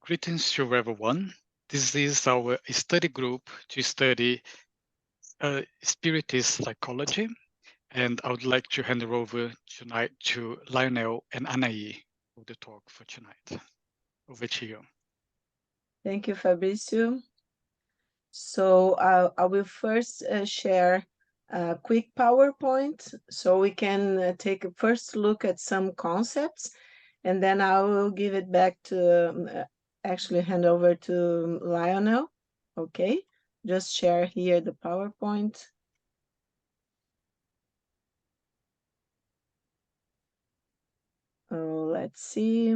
Greetings to everyone. This is our study group to study spiritist psychology, and I would like to hand it over tonight to Lionel and Anaí for the talk for tonight. Over to you. Thank you, Fabricio. So I will first share a quick PowerPoint so we can take a first look at some concepts, and then I will give it back to, actually hand over to Lionel. Okay, just share here the PowerPoint. Oh, let's see.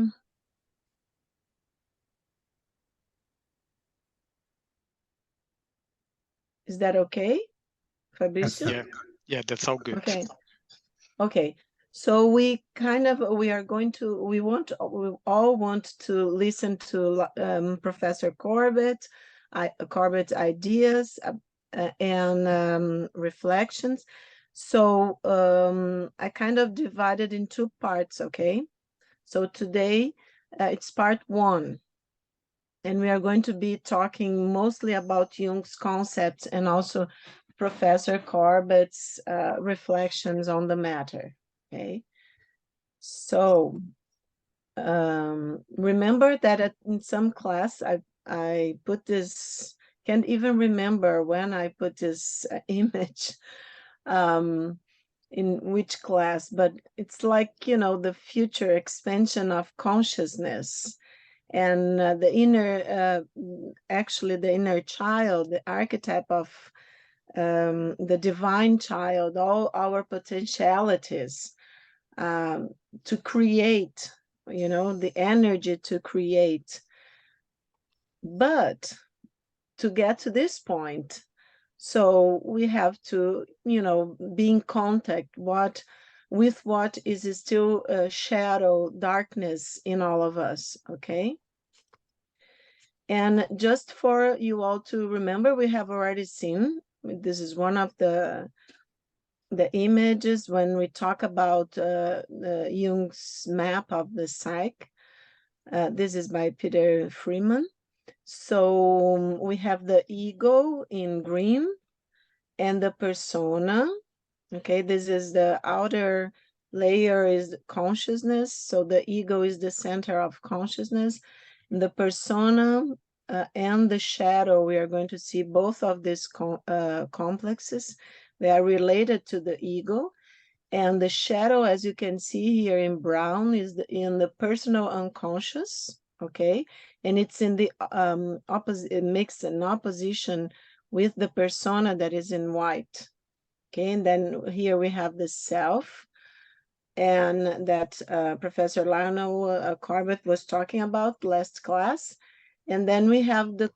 Is that okay, Fabricio? Yeah, that's all good. Okay. So we all want to listen to Professor Corbett, Corbett's ideas and reflections. So I kind of divided in two parts, okay? So today it's part one, and we are going to be talking mostly about Jung's concepts and also Professor Corbett's reflections on the matter. Okay, so remember that in some class I put this. Can't even remember when I put this image in which class, but it's like, you know, the future expansion of consciousness and actually the inner child, the archetype of the divine child, all our potentialities to create, you know, the energy to create. But to get to this point, so we have to, you know, be in contact with what is still shadow, darkness in all of us, okay? And just for you all to remember, we have already seen, this is one of the images when we talk about Jung's map of the psyche. This is by Peter Freeman. So we have the ego in green and the persona. Okay, this is the outer layer is consciousness. So the ego is the center of consciousness. And the persona and the shadow, we are going to see both of these complexes. They are related to the ego. And the shadow, as you can see here in brown, is in the personal unconscious, okay? And it's in the opposite, it makes an opposition with the persona that is in white, okay? And then here we have the self, and that Professor Lionel Corbett was talking about last class. And then we have the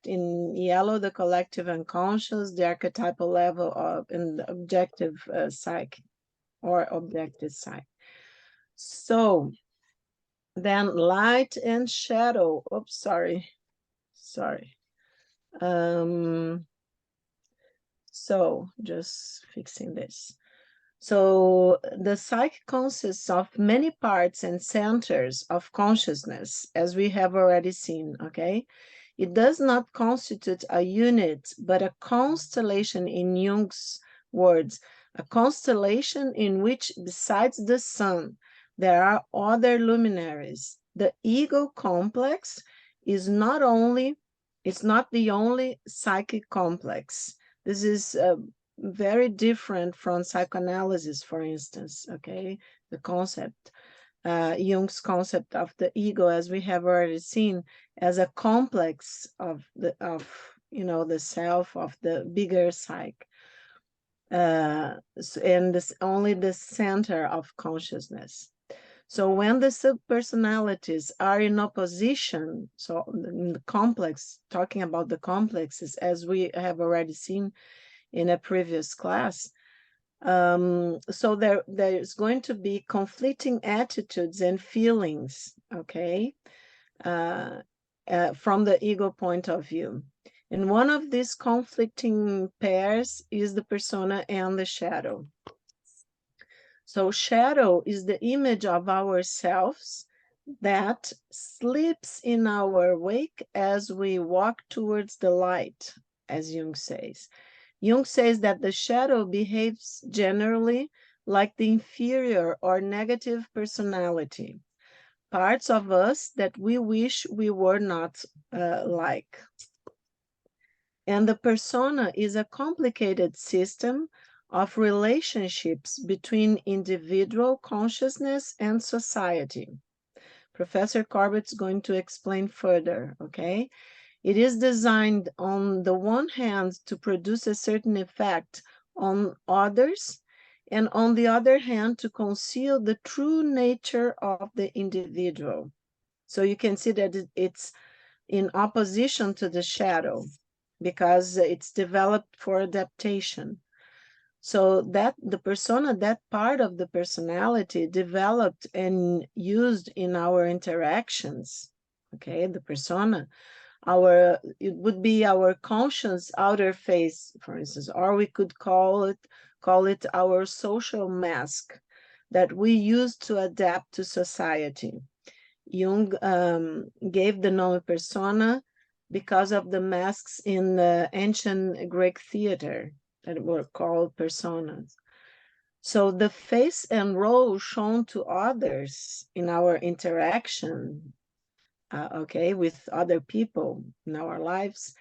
in yellow, the collective unconscious, the archetypal level of, and the objective psyche or objective psyche. So then light and shadow. Oops, sorry. So just fixing this. So the psyche consists of many parts and centers of consciousness, as we have already seen, okay? It does not constitute a unit, but a constellation in Jung's words, a constellation in which, besides the sun, there are other luminaries. The ego complex is not the only psychic complex. This is very different from psychoanalysis, for instance, okay? The concept, Jung's concept of the ego, as we have already seen, as a complex of you know, the self, of the bigger psyche. And this only the center of consciousness. So when the subpersonalities are in opposition, so in the complex, talking about the complexes, as we have already seen in a previous class, so there's going to be conflicting attitudes and feelings, okay, from the ego point of view. And one of these conflicting pairs is the persona and the shadow. So shadow is the image of ourselves that sleeps in our wake as we walk towards the light, as Jung says. Jung says that the shadow behaves generally like the inferior or negative personality, parts of us that we wish we were not like. And the persona is a complicated system of relationships between individual consciousness and society. Professor Corbett's going to explain further, okay? It is designed on the one hand to produce a certain effect on others, and on the other hand to conceal the true nature of the individual. So you can see that it's in opposition to the shadow because it's developed for adaptation. So that the persona, that part of the personality developed and used in our interactions, okay, the persona, it would be our conscious outer face, for instance, or we could call it our social mask that we use to adapt to society. Jung gave the name persona because of the masks in the ancient Greek theater that were called personas. So the face and role shown to others in our interaction, okay, with other people in our lives,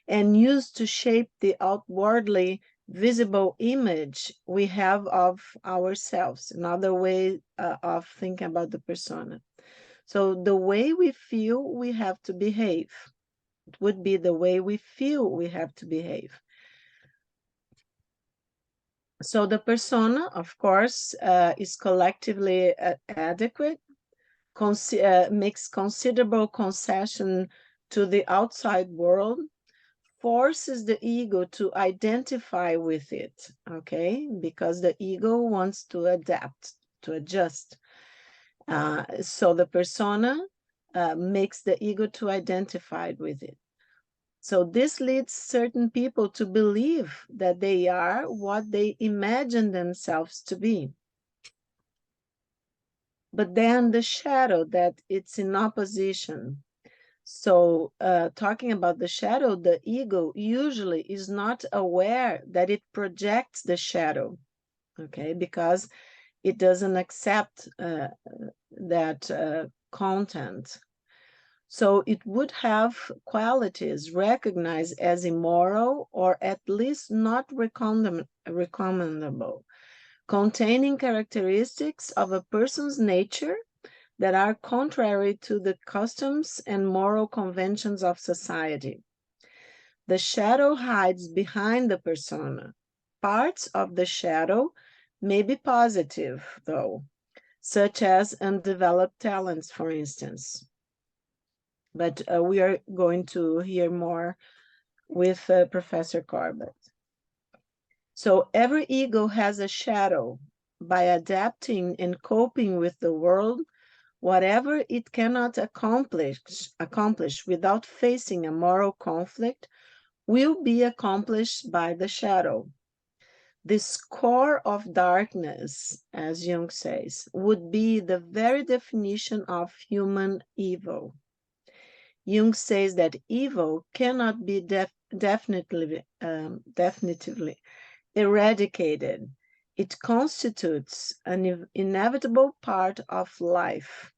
and used to shape the outwardly visible image we have of ourselves, another way of thinking about the persona. So the way we feel, we have to behave. It would be the way we feel we have to behave. So the persona, of course, is collectively adequate, makes considerable concession to the outside world, forces the ego to identify with it, okay? Because the ego wants to adapt, to adjust. So the persona makes the ego to identify with it. So this leads certain people to believe that they are what they imagine themselves to be. But then the shadow, that it's in opposition. So talking about the shadow, the ego usually is not aware that it projects the shadow, okay? Because it doesn't accept that content. So it would have qualities recognized as immoral or at least not recommendable, containing characteristics of a person's nature that are contrary to the customs and moral conventions of society. The shadow hides behind the persona. Parts of the shadow may be positive, though, such as undeveloped talents, for instance. But we are going to hear more with Professor Corbett. So every ego has a shadow. By adapting and coping with the world, whatever it cannot accomplish without facing a moral conflict will be accomplished by the shadow. This core of darkness, as Jung says, would be the very definition of human evil. Jung says that evil cannot be definitively eradicated. It constitutes an inevitable part of life.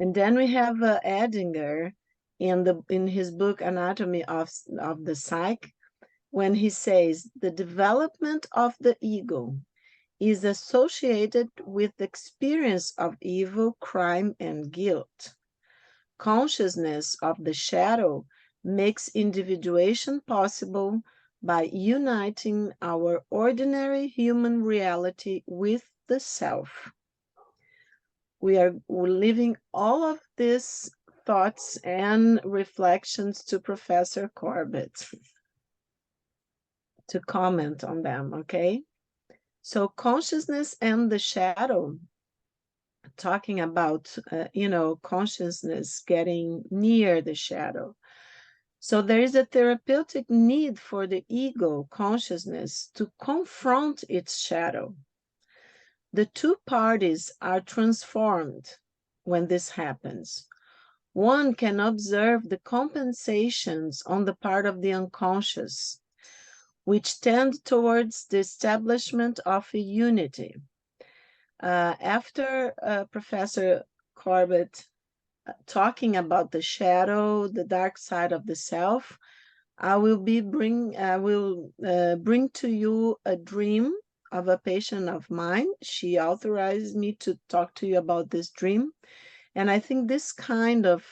And then we have Edinger in his book Anatomy of the Psyche, when he says the development of the ego is associated with the experience of evil, crime, and guilt. Consciousness of the shadow makes individuation possible by uniting our ordinary human reality with the self. We're leaving all of these thoughts and reflections to Professor Corbett to comment on them, okay? So consciousness and the shadow, talking about, consciousness getting near the shadow. So there is a therapeutic need for the ego consciousness to confront its shadow. The two parties are transformed when this happens. One can observe the compensations on the part of the unconscious, which tend towards the establishment of a unity. After Professor Corbett talking about the shadow, the dark side of the self, I will bring to you a dream of a patient of mine. She authorized me to talk to you about this dream. And I think this kind of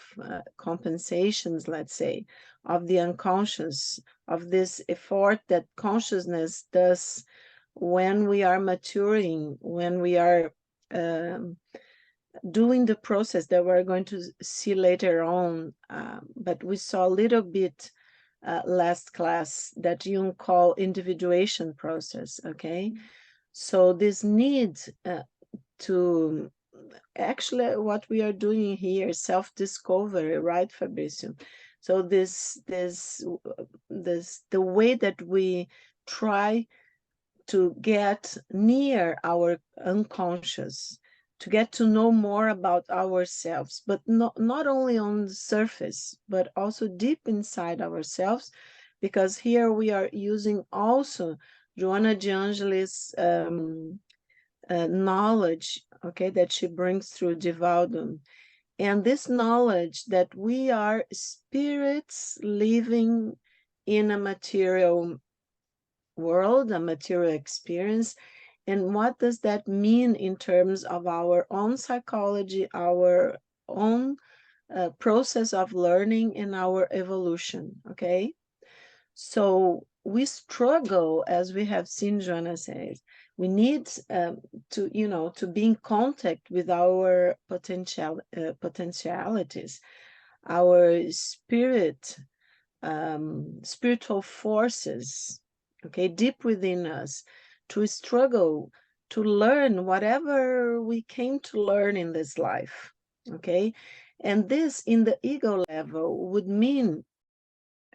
compensations, let's say, of the unconscious, of this effort that consciousness does when we are maturing, when we are doing the process that we're going to see later on, but we saw a little bit last class that Jung called individuation process, okay? So this need to actually what we are doing here, self-discovery, right, Fabricio? So the way that we try to get near our unconscious, to get to know more about ourselves, but not only on the surface, but also deep inside ourselves, because here we are using also Joanna de Angelis' knowledge, okay, that she brings through Divaldo. And this knowledge that we are spirits living in a material world, a material experience. And what does that mean in terms of our own psychology, our own process of learning and our evolution, okay? So we struggle, as we have seen Joanna says, we need to be in contact with our potentialities, our spiritual forces, okay, deep within us, to struggle to learn whatever we came to learn in this life, okay? And this in the ego level would mean,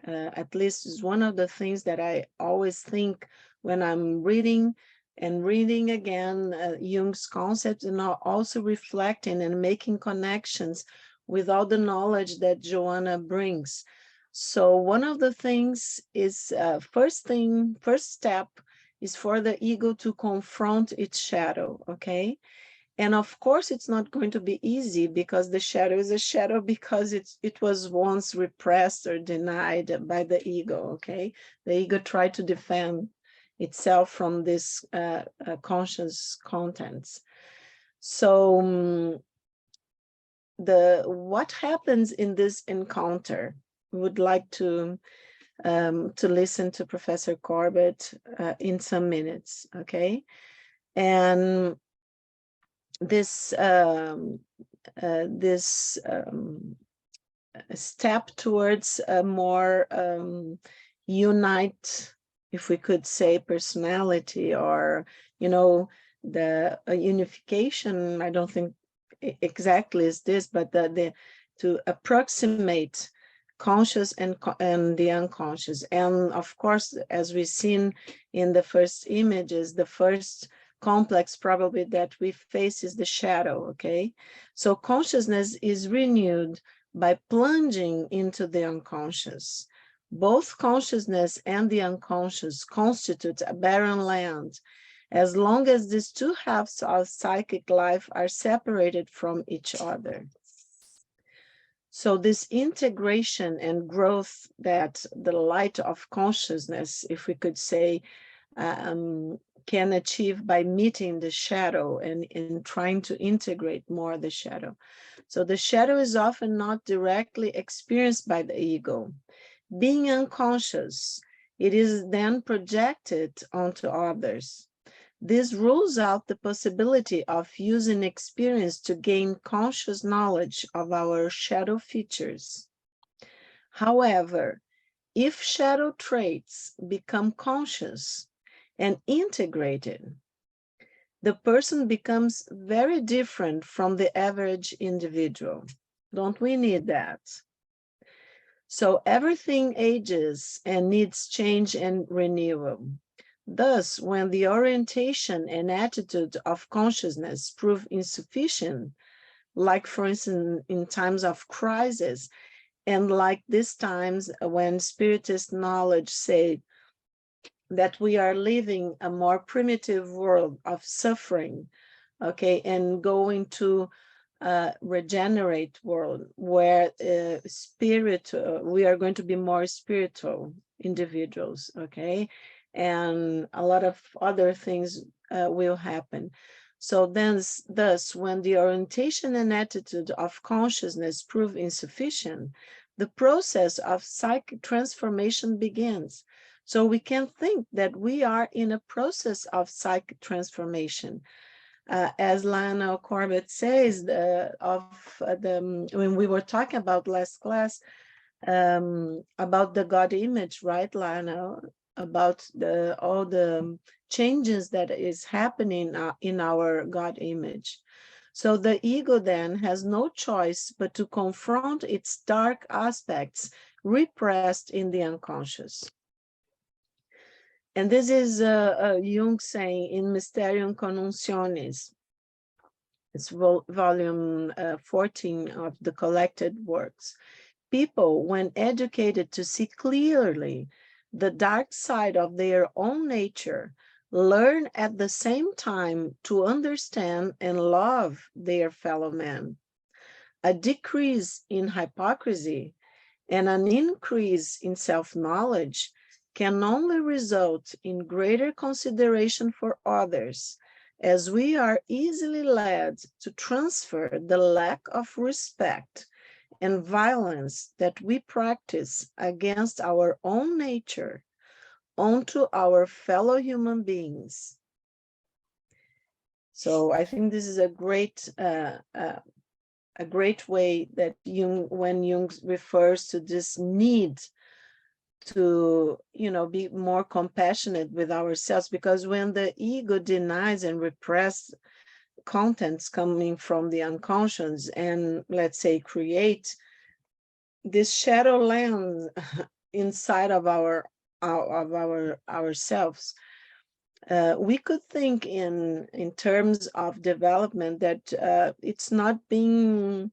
at least is one of the things that I always think when I'm reading again Jung's concepts, and also reflecting and making connections with all the knowledge that Joanna brings. So one of the things is, first step is for the ego to confront its shadow, okay? And of course, it's not going to be easy, because the shadow is a shadow because it was once repressed or denied by the ego, okay? The ego tried to defend itself from this conscious contents. So what happens in this encounter? We would like to listen to Professor Corbett in some minutes, okay? And this step towards a more unite, if we could say, personality, or the unification. I don't think exactly is this, but to approximate conscious and the unconscious. And of course, as we've seen in the first images, the first complex probably that we face is the shadow, okay? So consciousness is renewed by plunging into the unconscious. Both consciousness and the unconscious constitute a barren land, as long as these two halves of psychic life are separated from each other. So this integration and growth that the light of consciousness, if we could say, can achieve by meeting the shadow and trying to integrate more the shadow. So the shadow is often not directly experienced by the ego. Being unconscious, it is then projected onto others. This rules out the possibility of using experience to gain conscious knowledge of our shadow features. However, if shadow traits become conscious and integrated, the person becomes very different from the average individual. Don't we need that? So everything ages and needs change and renewal. Thus, when the orientation and attitude of consciousness prove insufficient, like for instance, in times of crisis, and like these times when spiritist knowledge say that we are living a more primitive world of suffering, okay, and going to regenerate world where we are going to be more spiritual individuals, okay, and a lot of other things will happen. So then, thus, when the orientation and attitude of consciousness prove insufficient, the process of psychic transformation begins. So we can think that we are in a process of psychic transformation. As Lionel Corbett says, when we were talking about last class, about the God image, right, Lionel? About all the changes that is happening in our God image. So the ego then has no choice but to confront its dark aspects repressed in the unconscious. And this is Jung saying in Mysterium Connuncianis. It's volume 14 of the collected works. People, when educated to see clearly the dark side of their own nature, learn at the same time to understand and love their fellow men. A decrease in hypocrisy and an increase in self-knowledge can only result in greater consideration for others, as we are easily led to transfer the lack of respect and violence that we practice against our own nature onto our fellow human beings. So I think this is a great way that when Jung refers to this need to, be more compassionate with ourselves, because when the ego denies and represses contents coming from the unconscious and, let's say, create this shadow land inside of ourselves, we could think in terms of development that it's not being,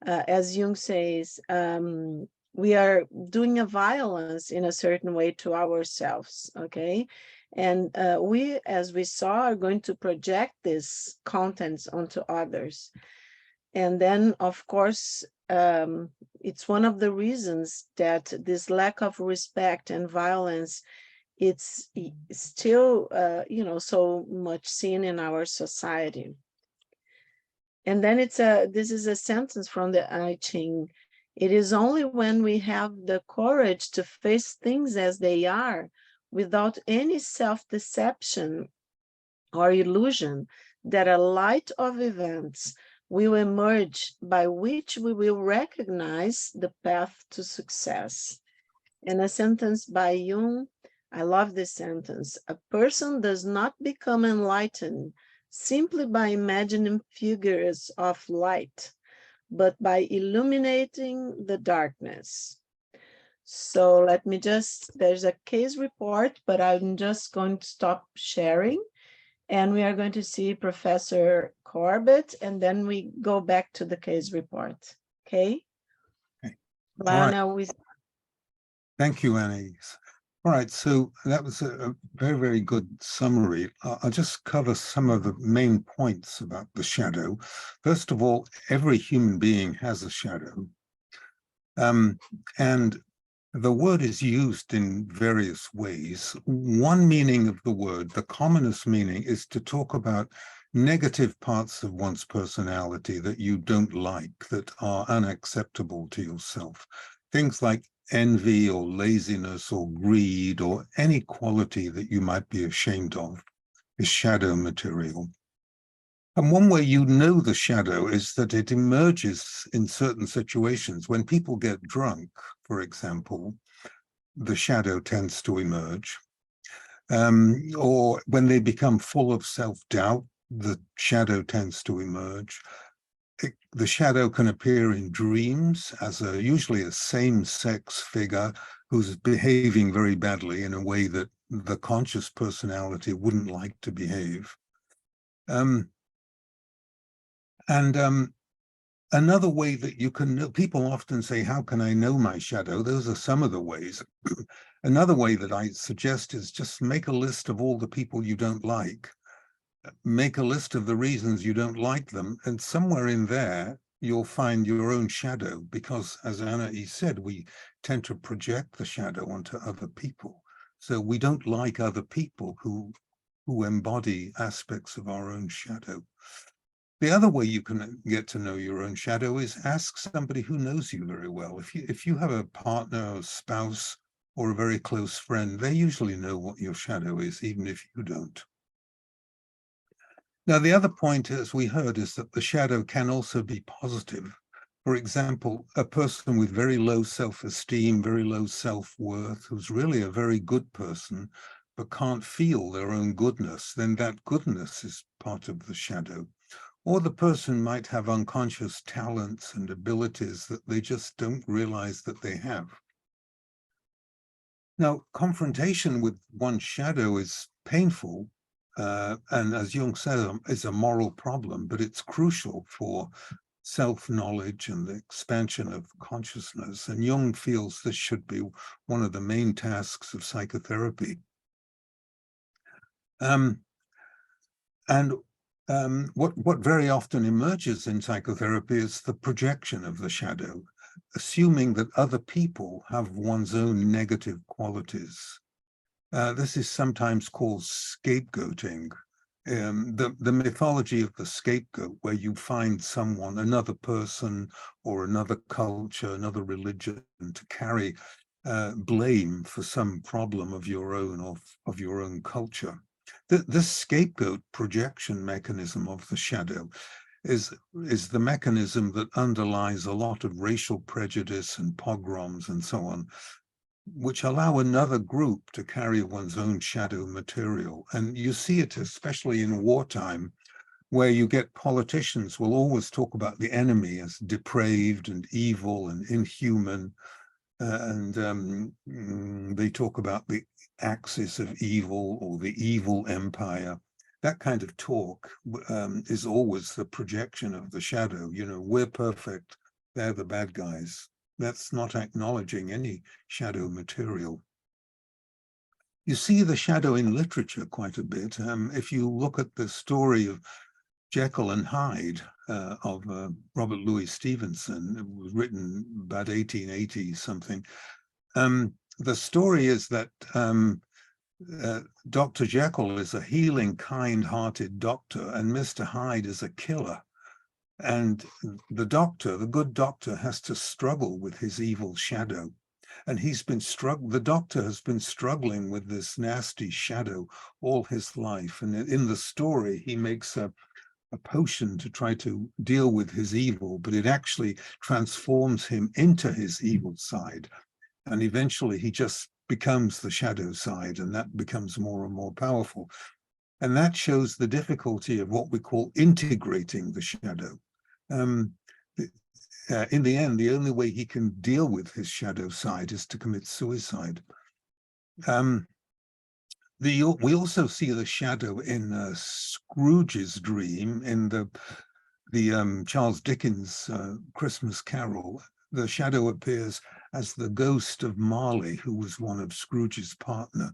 as Jung says, we are doing a violence in a certain way to ourselves, okay? And we, as we saw, are going to project these contents onto others. And then, of course, it's one of the reasons that this lack of respect and violence, it's still, so much seen in our society. And then this is a sentence from the I Ching. It is only when we have the courage to face things as they are, without any self-deception or illusion, that a light of events will emerge by which we will recognize the path to success. And a sentence by Jung, I love this sentence: a person does not become enlightened simply by imagining figures of light, but by illuminating the darkness. So let me there's a case report, but I'm just going to stop sharing. And we are going to see Professor Corbett, and then we go back to the case report. Okay? Lionel, right. Thank you, Annie. All right, so that was a very, very good summary. I'll just cover some of the main points about the shadow. First of all, every human being has a shadow. And the word is used in various ways. One meaning of the word, the commonest meaning, is to talk about negative parts of one's personality that you don't like, that are unacceptable to yourself. Things like envy or laziness or greed or any quality that you might be ashamed of is shadow material. And one way you know the shadow is that it emerges in certain situations. When people get drunk, for example, the shadow tends to emerge. Or when they become full of self-doubt, the shadow tends to emerge. The shadow can appear in dreams as usually a same-sex figure who's behaving very badly in a way that the conscious personality wouldn't like to behave. Another way that you can know, people often say, how can I know my shadow? Those are some of the ways. Another way that I suggest is just make a list of all the people you don't like. Make a list of the reasons you don't like them, and somewhere in there you'll find your own shadow, because as Anna said, we tend to project the shadow onto other people. So we don't like other people who embody aspects of our own shadow. The other way you can get to know your own shadow is ask somebody who knows you very well. If you have a partner or spouse or a very close friend, they usually know what your shadow is, even if you don't. Now, the other point, as we heard, is that the shadow can also be positive. For example, a person with very low self-esteem, very low self-worth, who's really a very good person, but can't feel their own goodness, then that goodness is part of the shadow. Or the person might have unconscious talents and abilities that they just don't realize that they have. Now, confrontation with one's shadow is painful, and as Jung said, is a moral problem, but it's crucial for self-knowledge and the expansion of consciousness. And Jung feels this should be one of the main tasks of psychotherapy. What very often emerges in psychotherapy is the projection of the shadow, assuming that other people have one's own negative qualities. This is sometimes called scapegoating. The mythology of the scapegoat, where you find someone, another person or another culture, another religion, to carry blame for some problem of your own or of your own culture. This scapegoat projection mechanism of the shadow is the mechanism that underlies a lot of racial prejudice and pogroms and so on, which allow another group to carry one's own shadow material. And you see it especially in wartime, where you get politicians will always talk about the enemy as depraved and evil and inhuman. They talk about the axis of evil or the evil empire. That kind of talk is always the projection of the shadow. You know, we're perfect, they're the bad guys. That's not acknowledging any shadow material. You see the shadow in literature quite a bit. If you look at the story of Jekyll and Hyde of Robert Louis Stevenson, it was written about 1880 something. The story is that Dr. Jekyll is a healing, kind-hearted doctor, and Mr. Hyde is a killer. And the doctor, the good doctor, has to struggle with his evil shadow. And the doctor has been struggling with this nasty shadow all his life. And in the story, he makes a potion to try to deal with his evil, but it actually transforms him into his evil side. And eventually he just becomes the shadow side, and that becomes more and more powerful. And that shows the difficulty of what we call integrating the shadow. In the end, the only way he can deal with his shadow side is to commit suicide. We also see the shadow in Scrooge's dream in the Charles Dickens Christmas Carol. The shadow appears as the ghost of Marley, who was one of Scrooge's partner.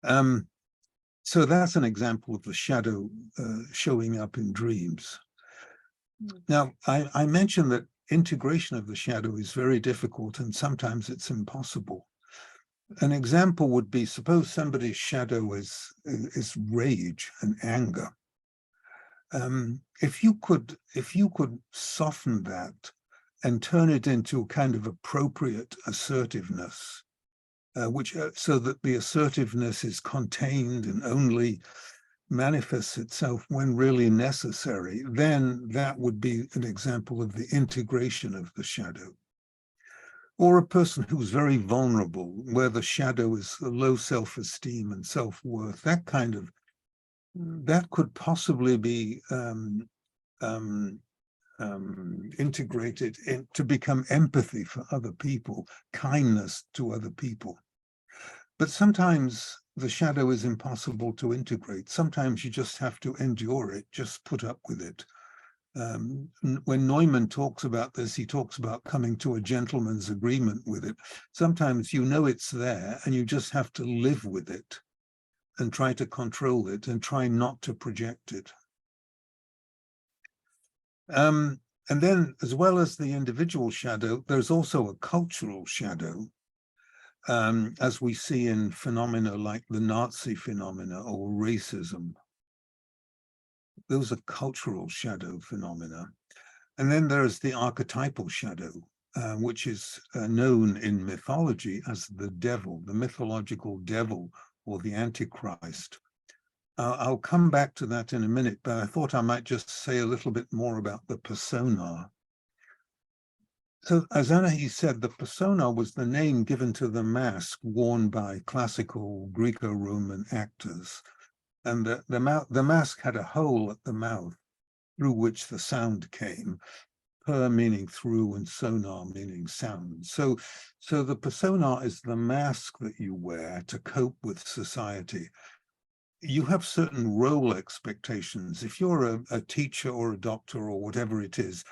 So that's an example of the shadow showing up in dreams. Now, I mentioned that integration of the shadow is very difficult, and sometimes it's impossible. An example would be, suppose somebody's shadow is rage and anger. If you could soften that and turn it into a kind of appropriate assertiveness, so that the assertiveness is contained and only manifests itself when really necessary, then that would be an example of the integration of the shadow. Or a person who's very vulnerable, where the shadow is low self-esteem and self-worth, that could possibly be integrated to become empathy for other people, kindness to other people. But sometimes the shadow is impossible to integrate. Sometimes you just have to endure it, just put up with it. When Neumann talks about this, he talks about coming to a gentleman's agreement with it. Sometimes you know it's there and you just have to live with it and try to control it and try not to project it. And then, as well as the individual shadow, there's also a cultural shadow, as we see in phenomena like the Nazi phenomena or racism. Those are cultural shadow phenomena. And then there's the archetypal shadow, which is known in mythology as the devil, the mythological devil, or the Antichrist. I'll come back to that in a minute, but I thought I might just say a little bit more about the persona. So, as Anaïs said, the persona was the name given to the mask worn by classical Greco-Roman actors. And the mask had a hole at the mouth through which the sound came, per meaning through and sonar meaning sound. So the persona is the mask that you wear to cope with society. You have certain role expectations. If you're a teacher or a doctor or whatever it is,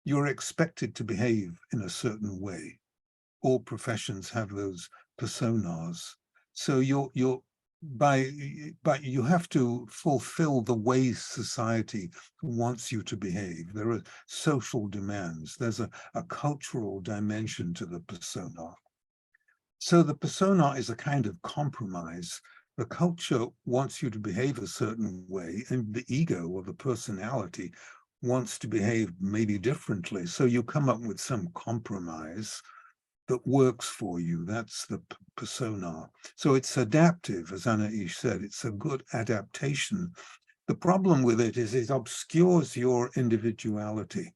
you're expected to behave in a certain way. All professions have those personas. So but you have to fulfill the way society wants you to behave. There are social demands. There's a cultural dimension to the persona. So the persona is a kind of compromise. The culture wants you to behave a certain way, and the ego or the personality wants to behave maybe differently. So you come up with some compromise that works for you. That's the persona. So it's adaptive, as Anaïs said, it's a good adaptation. The problem with it is it obscures your individuality.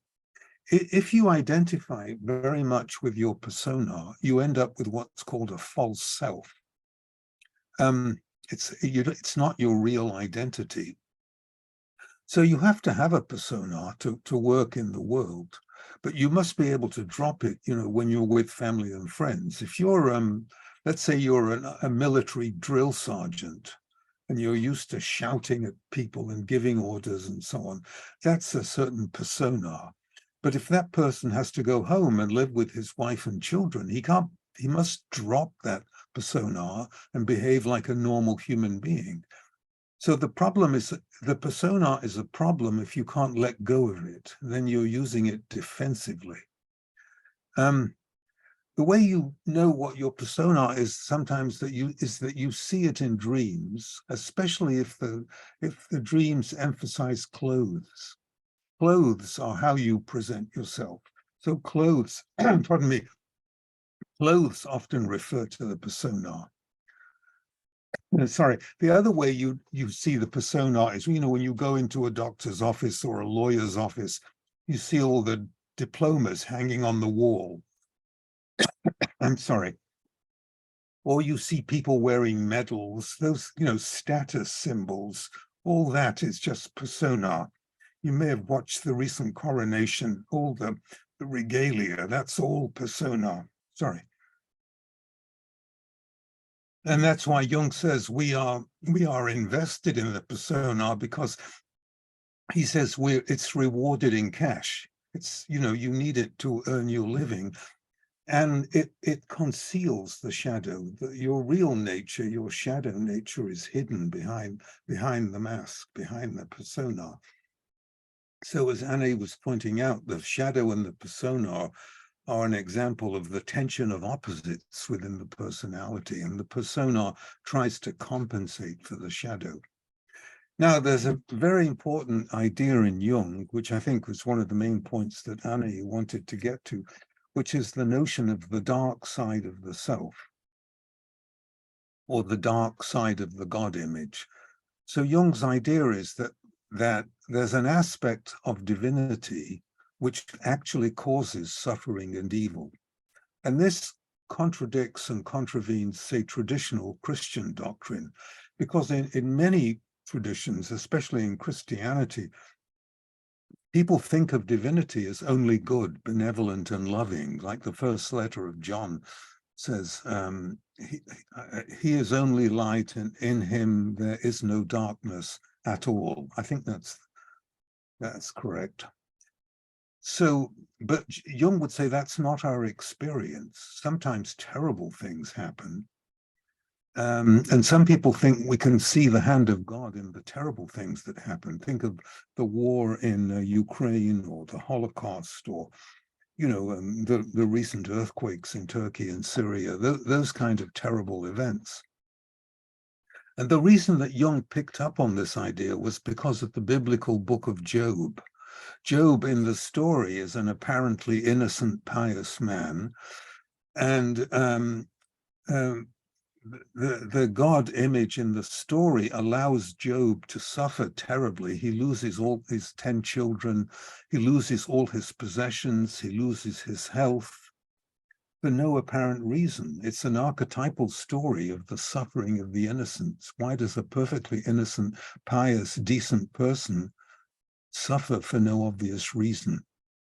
If you identify very much with your persona, you end up with what's called a false self. It's not your real identity. So you have to have a persona to work in the world, but you must be able to drop it, when you're with family and friends. If you're, let's say you're a military drill sergeant and you're used to shouting at people and giving orders and so on, that's a certain persona. But if that person has to go home and live with his wife and children, he must drop that persona and behave like a normal human being. So the problem is the persona is a problem if you can't let go of it, then you're using it defensively. The way you know what your persona is sometimes that you see it in dreams, especially if the dreams emphasize clothes. Clothes are how you present yourself. So clothes, pardon me, clothes often refer to the persona. Sorry, the other way you see the persona is, when you go into a doctor's office or a lawyer's office, you see all the diplomas hanging on the wall. I'm sorry. Or you see people wearing medals, those, status symbols. All that is just persona. You may have watched the recent coronation, all the regalia, that's all persona. Sorry. And that's why Jung says we are invested in the persona, because he says it's rewarded in cash. It's, you need it to earn your living. And it conceals the shadow. Your real nature, your shadow nature is hidden behind the mask, behind the persona. So as Annie was pointing out, the shadow and the persona are an example of the tension of opposites within the personality, and the persona tries to compensate for the shadow. Now, there's a very important idea in Jung, which I think was one of the main points that Annie wanted to get to, which is the notion of the dark side of the self, or the dark side of the God image. So Jung's idea is that there's an aspect of divinity which actually causes suffering and evil. And this contradicts and contravenes, say, traditional Christian doctrine, because in many traditions, especially in Christianity, people think of divinity as only good, benevolent, and loving, like the first letter of John says, he is only light, and in him there is no darkness at all. I think that's correct. So, but Jung would say that's not our experience. Sometimes terrible things happen. And some people think we can see the hand of God in the terrible things that happen. Think of the war in Ukraine, or the Holocaust, or the recent earthquakes in Turkey and Syria, those kind of terrible events. And the reason that Jung picked up on this idea was because of the biblical book of Job. Job in the story is an apparently innocent, pious man, and the God image in the story allows Job to suffer terribly. He loses all his 10 children, he loses all his possessions, he loses his health for no apparent reason. It's an archetypal story of the suffering of the innocents. Why does a perfectly innocent, pious, decent person suffer for no obvious reason?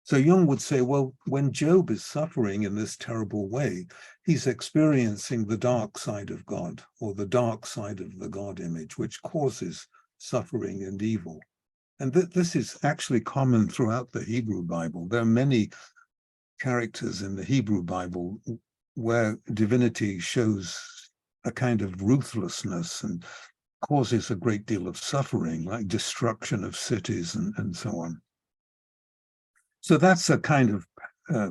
So Jung would say, well, when Job is suffering in this terrible way, he's experiencing the dark side of God, or the dark side of the God image, which causes suffering and evil. And this is actually common throughout the Hebrew Bible. There are many characters in the Hebrew Bible where divinity shows a kind of ruthlessness and causes a great deal of suffering, like destruction of cities and so on. So that's a kind of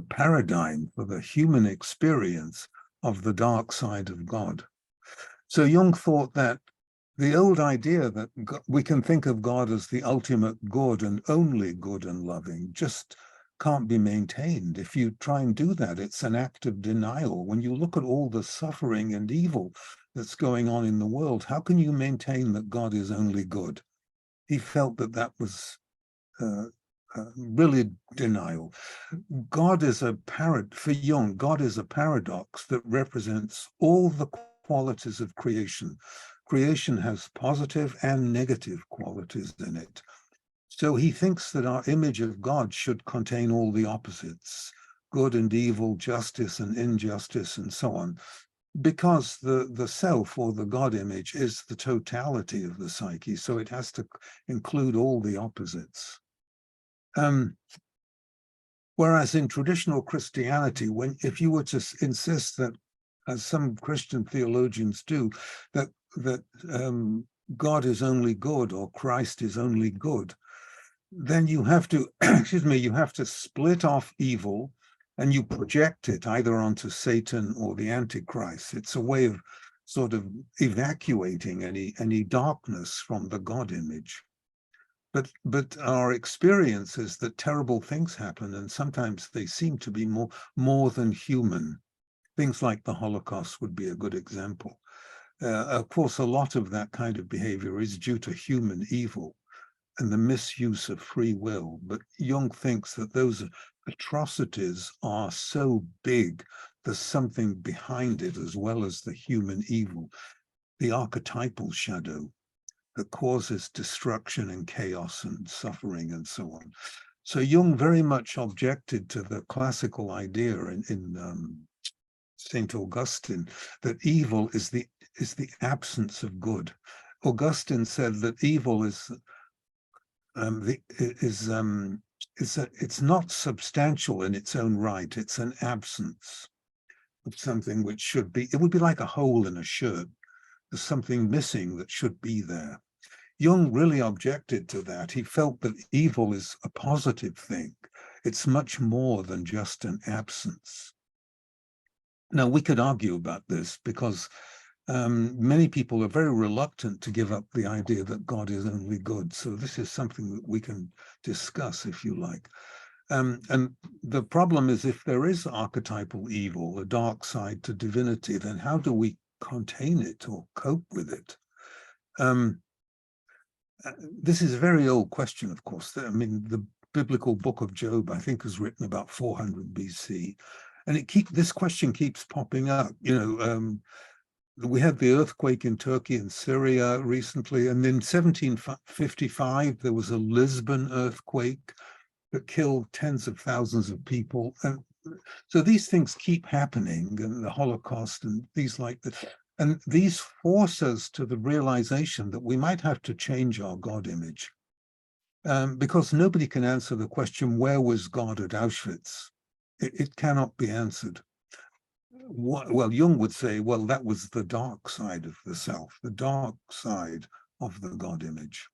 paradigm for the human experience of the dark side of God. So Jung thought that the old idea that we can think of God as the ultimate good and only good and loving just can't be maintained. If you try and do that, it's an act of denial. When you look at all the suffering and evil that's going on in the world, how can you maintain that God is only good? He felt that that was really denial. God is for Jung, God is a paradox that represents all the qualities of creation. Creation has positive and negative qualities in it. So he thinks that our image of God should contain all the opposites, good and evil, justice and injustice, and so on, because the self, or the God image, is the totality of the psyche, so it has to include all the opposites. Whereas in traditional Christianity, if you were to insist that, as some Christian theologians do, that God is only good, or Christ is only good, then you have to, you have to split off evil and you project it either onto Satan or the Antichrist. It's a way of sort of evacuating any darkness from the God image. But our experience is that terrible things happen, and sometimes they seem to be more than human. Things like the Holocaust would be a good example. Of course, a lot of that kind of behavior is due to human evil and the misuse of free will. But Jung thinks that those atrocities are so big, there's something behind it as well as the human evil, the archetypal shadow that causes destruction and chaos and suffering and so on. So Jung very much objected to the classical idea in St. Augustine that evil is the absence of good. Augustine said that evil is it's not substantial in its own right. It's an absence of something which should be. It would be like a hole in a shirt. There's something missing that should be there. Jung really objected to that. He felt that evil is a positive thing. It's much more than just an absence. Now, we could argue about this because many people are very reluctant to give up the idea that God is only good. So this is something that we can discuss, if you like. And the problem is, if there is archetypal evil, a dark side to divinity, then how do we contain it or cope with it? This is a very old question, of course. I mean, the biblical book of Job, I think, was written about 400 BC. And this question keeps popping up. We had the earthquake in Turkey and Syria recently, and in 1755, there was a Lisbon earthquake that killed tens of thousands of people. And so these things keep happening, and the Holocaust and these like that. And these force us to the realization that we might have to change our God image. because nobody can answer the question, where was God at Auschwitz? It cannot be answered. Well, Jung would say, well, that was the dark side of the self, the dark side of the God image.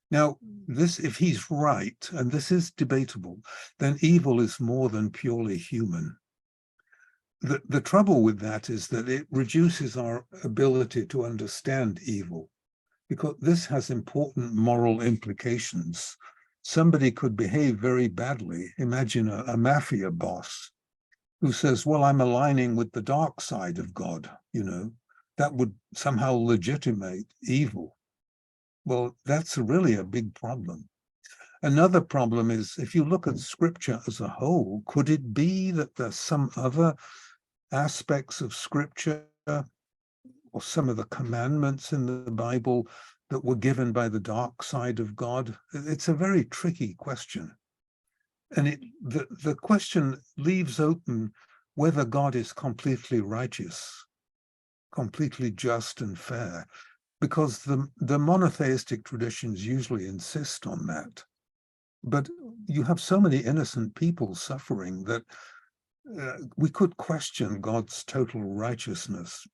Now, this, if he's right, and this is debatable, then evil is more than purely human. The trouble with that is that it reduces our ability to understand evil, because this has important moral implications. Somebody could behave very badly. Imagine a mafia boss who says, well, I'm aligning with the dark side of God, you know, that would somehow legitimate evil. Well, that's really a big problem. Another problem is, if you look at scripture as a whole, could it be that there's some other aspects of scripture or some of the commandments in the Bible that were given by the dark side of God? It's a very tricky question. And the question leaves open whether God is completely righteous, completely just and fair, because the monotheistic traditions usually insist on that. But you have so many innocent people suffering that we could question God's total righteousness.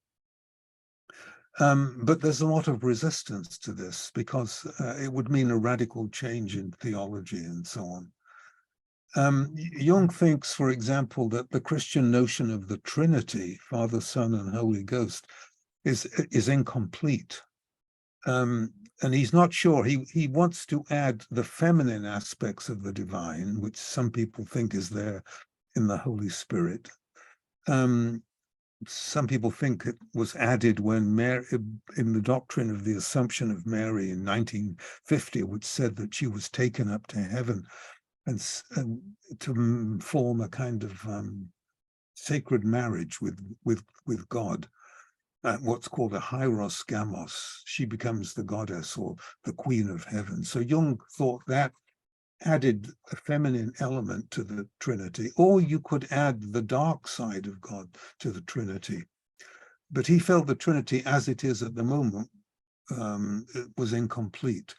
But there's a lot of resistance to this, because it would mean a radical change in theology and so on. Jung thinks, for example, that the Christian notion of the Trinity, Father, Son, and Holy Ghost, is incomplete. And he's not sure. He wants to add the feminine aspects of the divine, which some people think is there in the Holy Spirit. Some people think it was added when Mary, in the doctrine of the Assumption of Mary in 1950, which said that she was taken up to heaven and to form a kind of sacred marriage with God, what's called a hieros gamos. She becomes the goddess or the queen of heaven. So Jung thought that added a feminine element to the Trinity, or you could add the dark side of God to the Trinity. But he felt the Trinity as it is at the moment it was incomplete.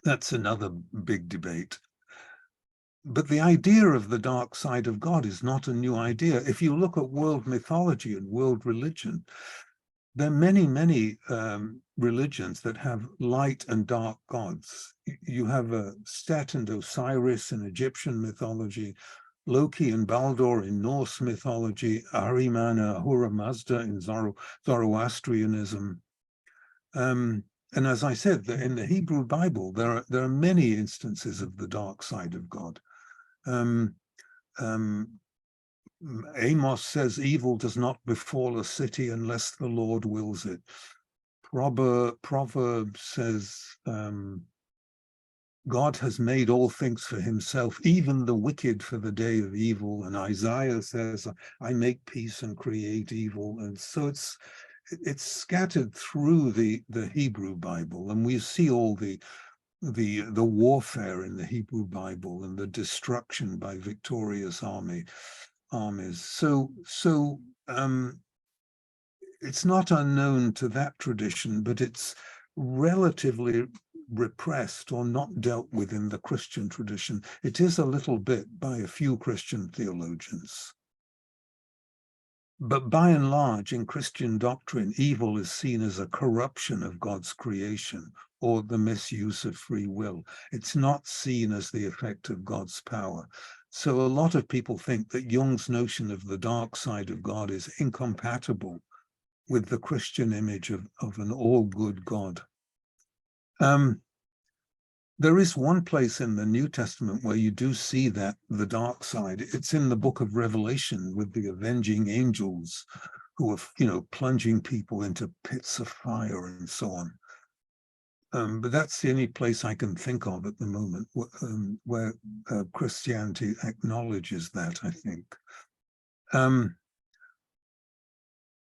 That's another big debate. But the idea of the dark side of God is not a new idea. If you look at world mythology and world religion, there are many, many religions that have light and dark gods. You have Set and Osiris in Egyptian mythology, Loki and Baldur in Norse mythology, Ahriman and Ahura Mazda in Zoroastrianism. And as I said, in the Hebrew Bible, there are many instances of the dark side of God. Amos says, evil does not befall a city unless the Lord wills it. Proverbs says, God has made all things for himself, even the wicked for the day of evil. And Isaiah says, I make peace and create evil. And so it's scattered through the Hebrew Bible, and we see all the warfare in the Hebrew Bible and the destruction by victorious armies. So it's not unknown to that tradition, but it's relatively repressed or not dealt with in the Christian tradition. It is a little bit by a few Christian theologians. But by and large, in Christian doctrine, evil is seen as a corruption of God's creation or the misuse of free will. It's not seen as the effect of God's power. So a lot of people think that Jung's notion of the dark side of God is incompatible with the Christian image of an all-good God. There is one place in the New Testament where you do see that, the dark side. It's in the book of Revelation with the avenging angels who are, plunging people into pits of fire and so on. But that's the only place I can think of at the moment where Christianity acknowledges that, I think.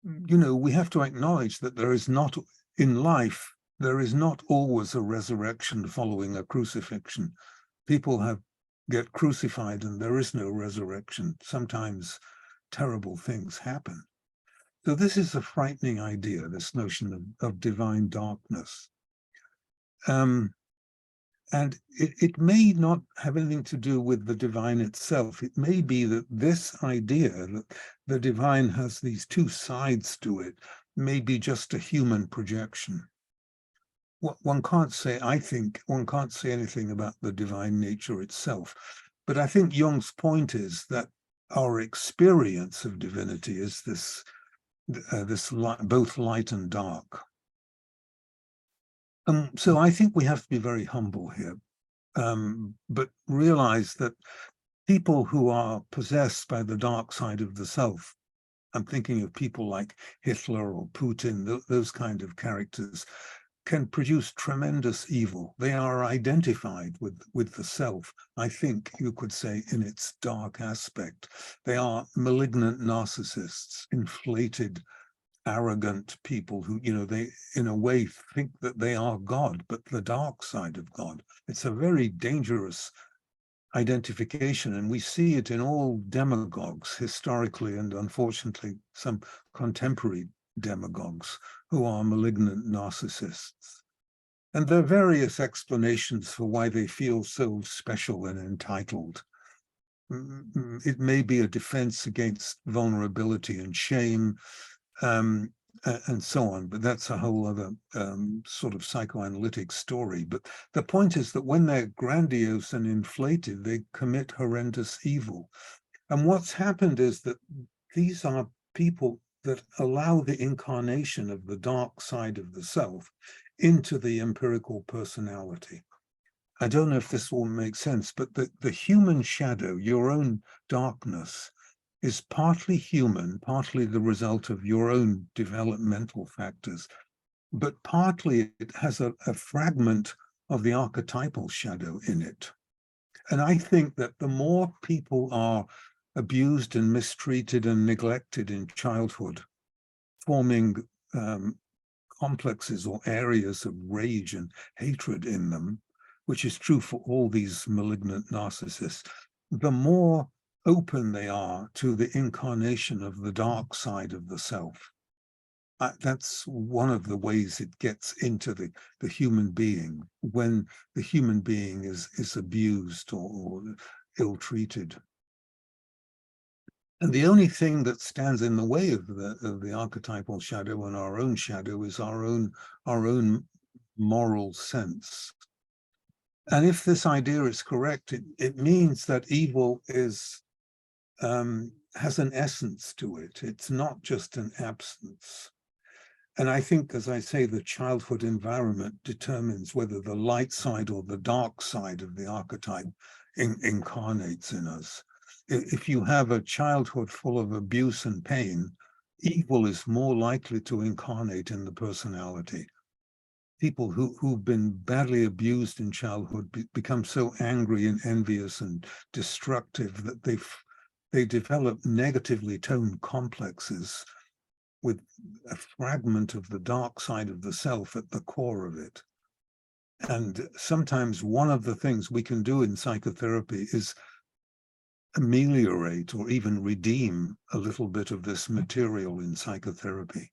We have to acknowledge that there is not, in life, there is not always a resurrection following a crucifixion. People get crucified and there is no resurrection. Sometimes terrible things happen. So this is a frightening idea, this notion of divine darkness. And it may not have anything to do with the divine itself. It may be that this idea that the divine has these two sides to it may be just a human projection. One can't say, I think, one can't say anything about the divine nature itself. But I think Jung's point is that our experience of divinity is this both light and dark. So I think we have to be very humble here, but realize that people who are possessed by the dark side of the self, I'm thinking of people like Hitler or Putin, those kind of characters, can produce tremendous evil. They are identified with the self, I think you could say, in its dark aspect. They are malignant narcissists, inflated, arrogant people who, they in a way think that they are God, but the dark side of God. It's a very dangerous identification, and we see it in all demagogues historically, and unfortunately some contemporary demagogues who are malignant narcissists. And there are various explanations for why they feel so special and entitled. It may be a defense against vulnerability and shame, and so on, but that's a whole other sort of psychoanalytic story. But the point is that when they're grandiose and inflated, they commit horrendous evil. And what's happened is that these are people that allow the incarnation of the dark side of the self into the empirical personality. I don't know if this will make sense, but the human shadow, your own darkness, is partly human, partly the result of your own developmental factors, but partly it has a fragment of the archetypal shadow in it. And I think that the more people are abused and mistreated and neglected in childhood, forming complexes or areas of rage and hatred in them, which is true for all these malignant narcissists, the more open they are to the incarnation of the dark side of the self. That's one of the ways it gets into the human being, when the human being is abused or ill-treated. And the only thing that stands in the way of the archetypal shadow and our own shadow is our own moral sense. And if this idea is correct, it means that evil is has an essence to it. It's not just an absence. And I think, as I say, the childhood environment determines whether the light side or the dark side of the archetype incarnates in us. If you have a childhood full of abuse and pain, evil is more likely to incarnate in the personality. People who've been badly abused in childhood become so angry and envious and destructive that they develop negatively toned complexes with a fragment of the dark side of the self at the core of it. And sometimes one of the things we can do in psychotherapy is ameliorate or even redeem a little bit of this material in psychotherapy.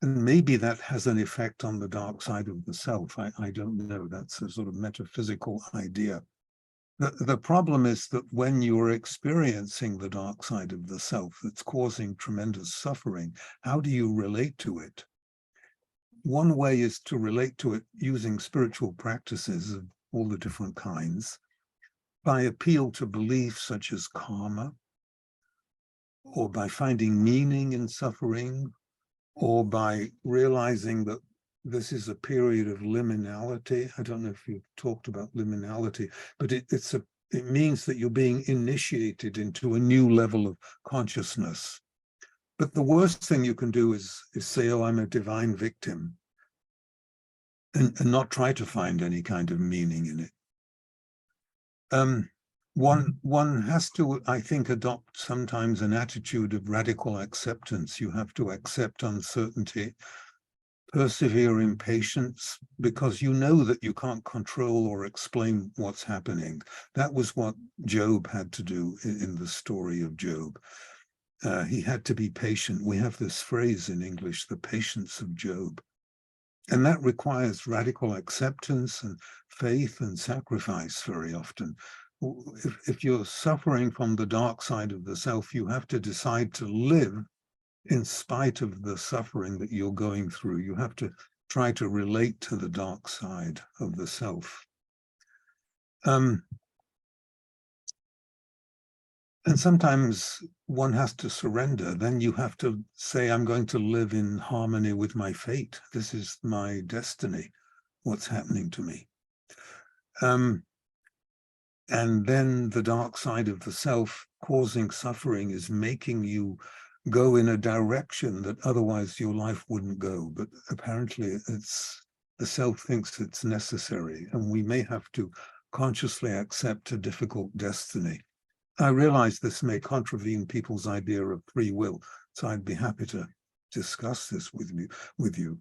And maybe that has an effect on the dark side of the self. I don't know. That's a sort of metaphysical idea. The problem is that when you're experiencing the dark side of the self that's causing tremendous suffering, how do you relate to it? One way is to relate to it using spiritual practices of all the different kinds, by appeal to beliefs such as karma, or by finding meaning in suffering, or by realizing that this is a period of liminality. I don't know if you've talked about liminality, but it means that you're being initiated into a new level of consciousness. But the worst thing you can do is say, oh, I'm a divine victim, and not try to find any kind of meaning in it. One has to, I think, adopt sometimes an attitude of radical acceptance. You have to accept uncertainty, persevere in patience, because you know that you can't control or explain what's happening. That was what Job had to do in the story of Job. He had to be patient. We have this phrase in English, the patience of Job. And that requires radical acceptance and faith and sacrifice very often. If you're suffering from the dark side of the self, you have to decide to live in spite of the suffering that you're going through. You have to try to relate to the dark side of the self. And sometimes one has to surrender. Then you have to say, I'm going to live in harmony with my fate. This is my destiny, what's happening to me. And then the dark side of the self causing suffering is making you go in a direction that otherwise your life wouldn't go. But apparently the self thinks it's necessary, and we may have to consciously accept a difficult destiny. I realize this may contravene people's idea of free will, so I'd be happy to discuss this with you.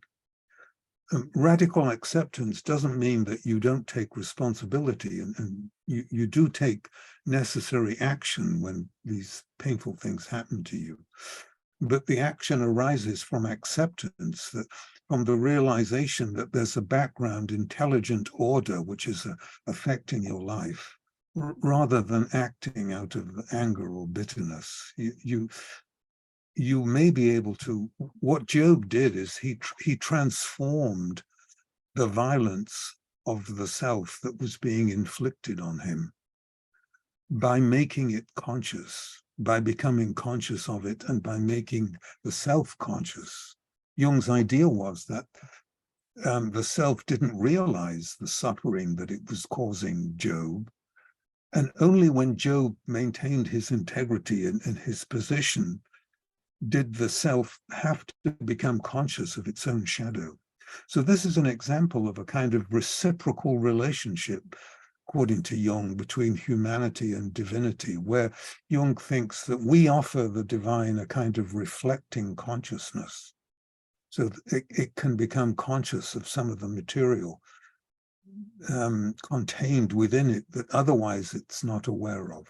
Radical acceptance doesn't mean that you don't take responsibility, and you do take necessary action when these painful things happen to you. But the action arises from acceptance, that from the realization that there's a background intelligent order which is affecting your life, rather than acting out of anger or bitterness. You may be able to, what Job did is he transformed the violence of the self that was being inflicted on him by making it conscious, by becoming conscious of it, and by making the self conscious. Jung's idea was that the self didn't realize the suffering that it was causing Job. And only when Job maintained his integrity and his position did the self have to become conscious of its own shadow. So this is an example of a kind of reciprocal relationship, according to Jung, between humanity and divinity, where Jung thinks that we offer the divine a kind of reflecting consciousness, so that it can become conscious of some of the material contained within it that otherwise it's not aware of.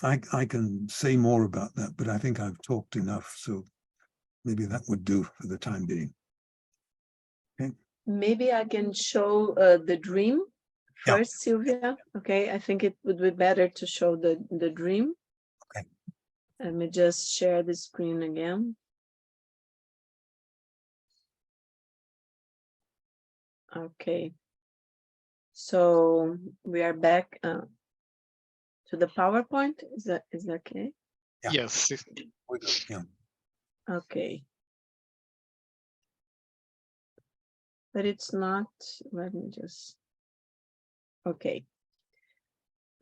I can say more about that, but I think I've talked enough, so maybe that would do for the time being. Okay. Maybe I can show the dream first, Sylvia. Okay, I think it would be better to show the dream. Okay. Let me just share the screen again. Okay. So we are back to the PowerPoint. Is that okay? Yeah. Yes. Yeah. Okay. But it's not, let me just, okay.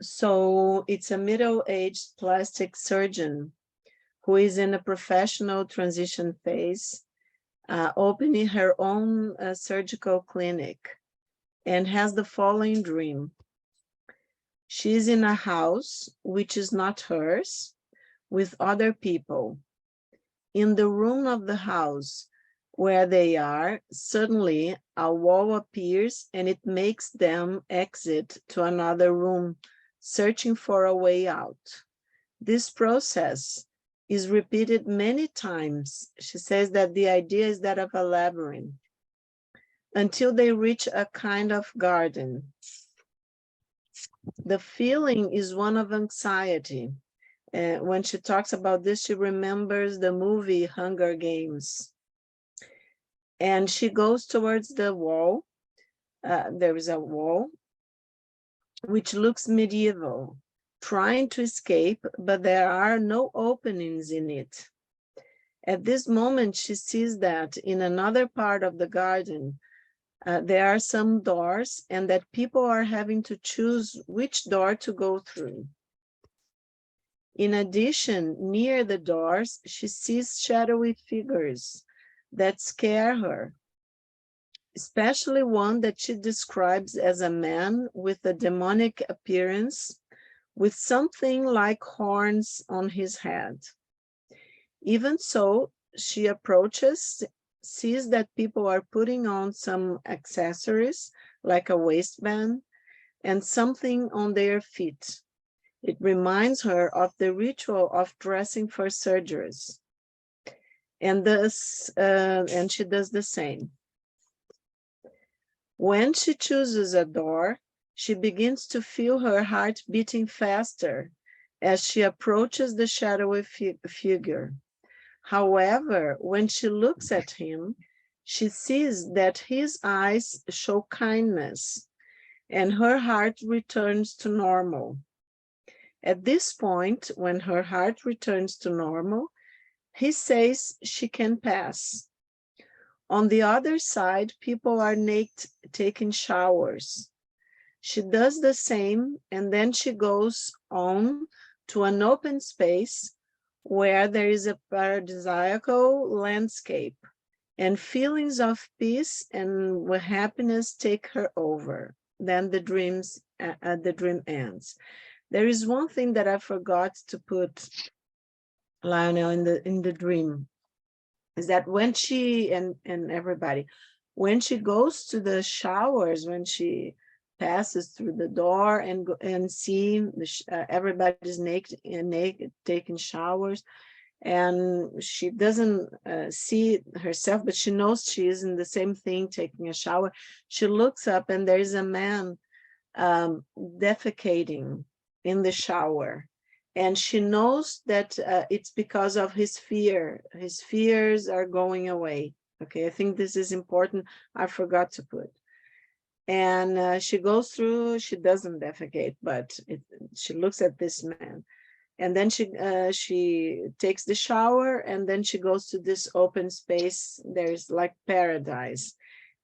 So it's a middle-aged plastic surgeon who is in a professional transition phase, opening her own surgical clinic, and has the following dream. She's in a house which is not hers, with other people. In the room of the house where they are, suddenly a wall appears and it makes them exit to another room, searching for a way out. This process is repeated many times. She says that the idea is that of a labyrinth, until they reach a kind of garden. The feeling is one of anxiety. When she talks about this, she remembers the movie Hunger Games. And she goes towards the wall. There is a wall which looks medieval, trying to escape, but there are no openings in it. At this moment, she sees that in another part of the garden, there are some doors, and that people are having to choose which door to go through. In addition, near the doors, she sees shadowy figures that scare her, especially one that she describes as a man with a demonic appearance, with something like horns on his head. Even so, she approaches, sees that people are putting on some accessories, like a waistband, and something on their feet. It reminds her of the ritual of dressing for surgeries. And thus, and she does the same. When she chooses a door, she begins to feel her heart beating faster as she approaches the shadowy figure. However, when she looks at him, she sees that his eyes show kindness, and her heart returns to normal. At this point, when her heart returns to normal, he says she can pass. On the other side, people are naked, taking showers. She does the same, and then she goes on to an open space where there is a paradisiacal landscape, and feelings of peace and happiness take her over. Then the dream ends. There is one thing that I forgot to put, Lionel, in the dream, is that when she and everybody, when she goes to the showers, when she passes through the door and see everybody's naked taking showers, and she doesn't see herself, but she knows she is in the same thing, taking a shower. She looks up and there is a man defecating in the shower, and she knows that it's because of his fear. His fears are going away. Okay, I think this is important. I forgot to put. And she goes through, she doesn't defecate, but she looks at this man. And then she takes the shower, and then she goes to this open space. There's like paradise,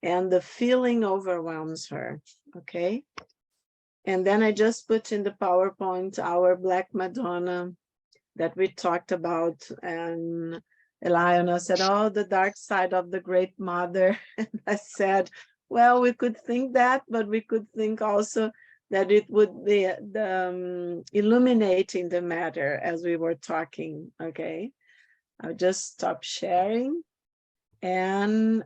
and the feeling overwhelms her. Okay. And then I just put in the PowerPoint our Black Madonna that we talked about, and Eliana said, "Oh, the dark side of the Great Mother." And I said, well, we could think that, but we could think also that it would be illuminating the matter as we were talking. Okay, I'll just stop sharing, and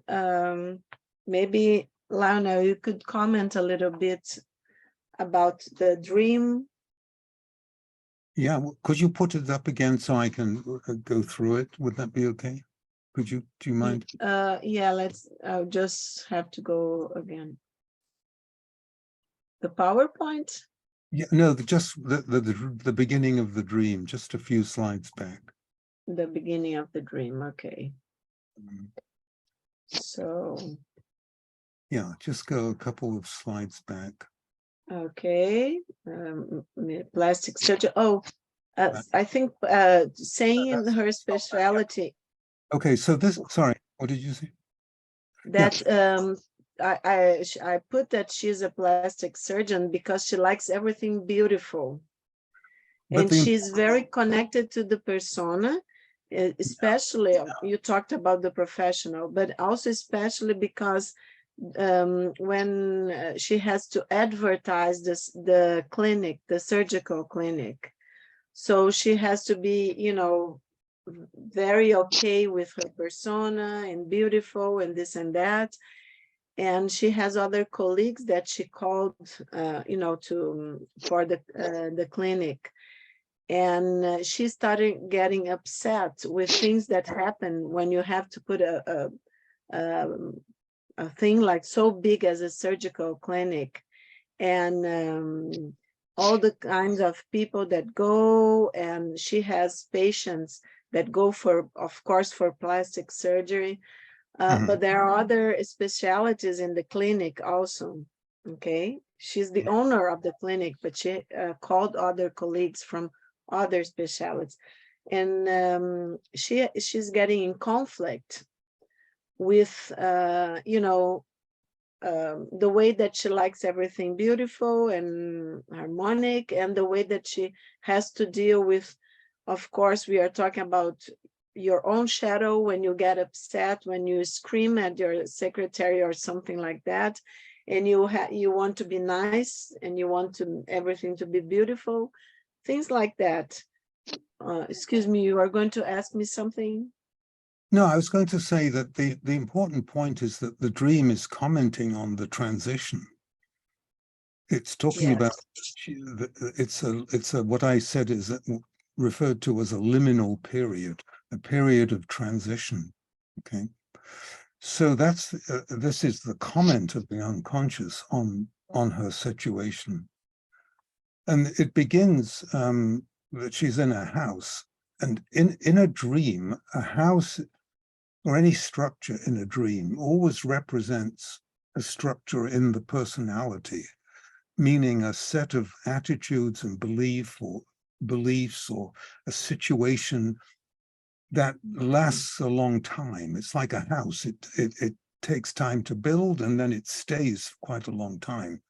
maybe Lionel, you could comment a little bit about the dream. Yeah, could you put it up again so I can go through it? Would that be okay? Do you mind? Yeah, I'll just have to go again. The PowerPoint? Yeah, no, just the beginning of the dream, just a few slides back. The beginning of the dream, okay. So. Yeah, just go a couple of slides back. Okay, plastic surgery. Oh, I think saying her specialty. Okay, so this, sorry, what did you say? That I put that she's a plastic surgeon because she likes everything beautiful. And she's very connected to the persona, especially, you talked about the professional, but also especially because when she has to advertise the clinic, the surgical clinic. So she has to be, very okay with her persona and beautiful and this and that. And she has other colleagues that she called, for the clinic. And she started getting upset with things that happen when you have to put a thing like so big as a surgical clinic, and all the kinds of people that go, and she has patients that go for, of course, for plastic surgery, but there are other specialties in the clinic also. Okay, she's the owner of the clinic, but she called other colleagues from other specialties, and she's getting in conflict with the way that she likes everything beautiful and harmonic, and the way that she has to deal with, of course, we are talking about your own shadow when you get upset, when you scream at your secretary or something like that, and you want to be nice and you want everything to be beautiful, things like that. Excuse me, you are going to ask me something? No, I was going to say that the important point is that the dream is commenting on the transition. It's talking about, it's a what I said is referred to as a liminal period, a period of transition. Okay, so that's this is the comment of the unconscious on her situation, and it begins that she's in a house, and in a dream, a house or any structure in a dream always represents a structure in the personality, meaning a set of attitudes and beliefs or a situation that lasts a long time. It's like a house. It takes time to build, and then it stays quite a long time.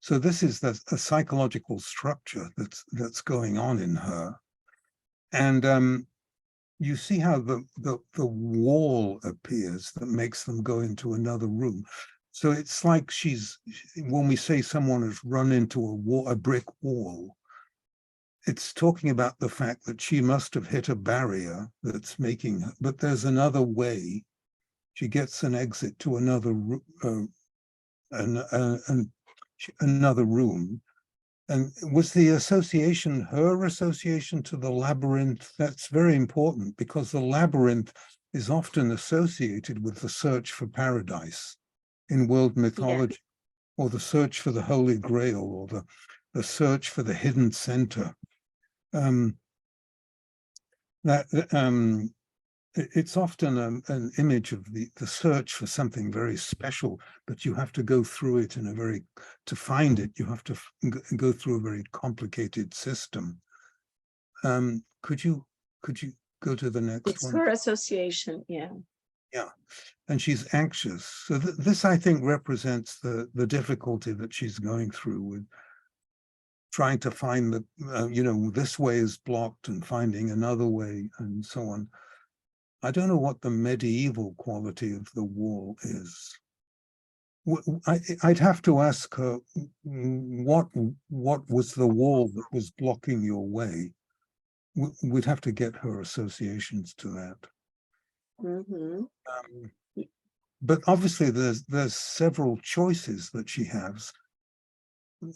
So this is a psychological structure that's going on in her. And you see how the wall appears that makes them go into another room. So it's like when we say someone has run into a brick wall, it's talking about the fact that she must have hit a barrier that's making her, but there's another way. She gets an exit to another another room. And was the association, her association to the labyrinth? That's very important, because the labyrinth is often associated with the search for paradise in world mythology, or the search for the Holy Grail, or the search for the hidden center. It's often an image of the search for something very special, but you have to go through it to find it, you have to go through a very complicated system. Could you go to the next one? It's her association, yeah. Yeah, and she's anxious. So this, I think, represents the difficulty that she's going through with trying to find this way is blocked and finding another way and so on. I don't know what the medieval quality of the wall is. I'd have to ask her, what was the wall that was blocking your way? We'd have to get her associations to that. Mm-hmm. But obviously there's several choices that she has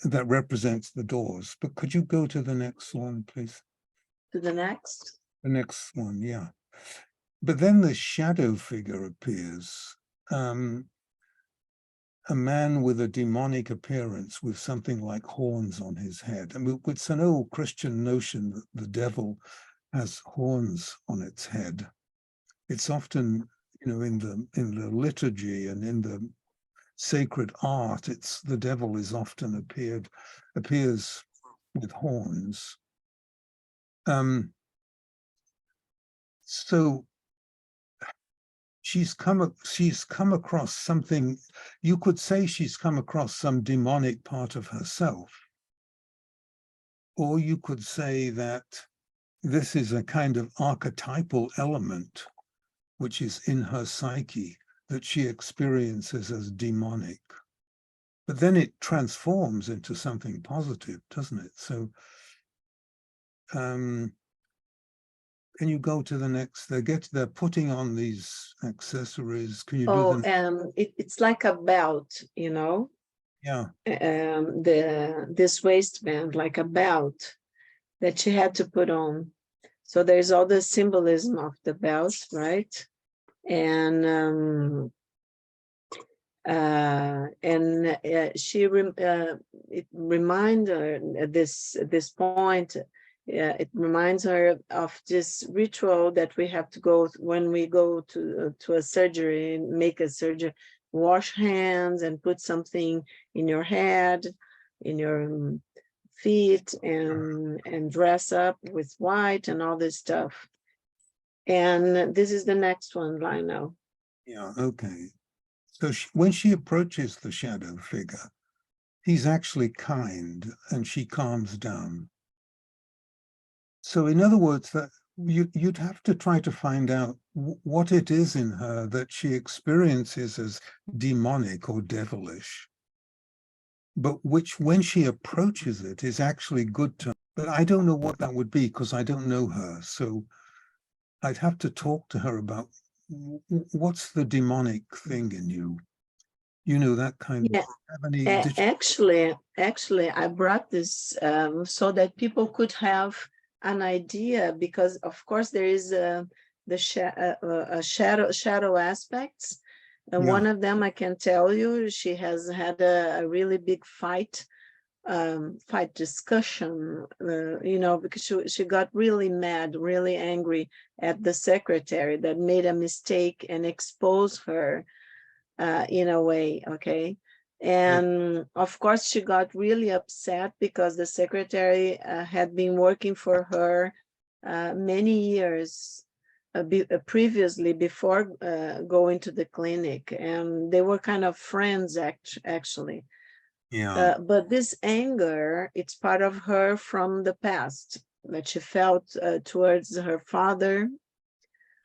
that represents the doors. But could you go to the next one, please? To the next? The next one, yeah. But then the shadow figure appears, a man with a demonic appearance with something like horns on his head. I mean, it's an old Christian notion that the devil has horns on its head. It's often, in the liturgy and in the sacred art, the devil is often appears with horns. So she's come across something. You could say she's come across some demonic part of herself, or you could say that this is a kind of archetypal element which is in her psyche that she experiences as demonic, but then it transforms into something positive, doesn't it? So can you go to the next? They're putting on these accessories. Can you do them? It's like a belt, Yeah. This waistband, like a belt that she had to put on. So there's all the symbolism of the belt, right? And it reminds her at this point. It reminds her of this ritual that we have to go when we go to a surgery, make a surgery, wash hands and put something in your head, in your feet, and dress up with white and all this stuff. And this is the next one, Lionel. Yeah, okay. So when she approaches the shadow figure, he's actually kind and she calms down. So in other words, that you'd have to try to find out what it is in her that she experiences as demonic or devilish, but which, when she approaches it, is actually good to her. But I don't know what that would be, because I don't know her. So I'd have to talk to her about what's the demonic thing in you. That kind of. Actually, I brought this so that people could have an idea, because of course there is the shadow aspects. And Yeah. one of them, I can tell you, she has had a really big fight discussion, because she got really mad, really angry at the secretary that made a mistake and exposed her in a way, okay? And of course, she got really upset because the secretary had been working for her many years previously before going to the clinic, and they were kind of friends actually. Yeah. But this anger, it's part of her from the past that she felt towards her father.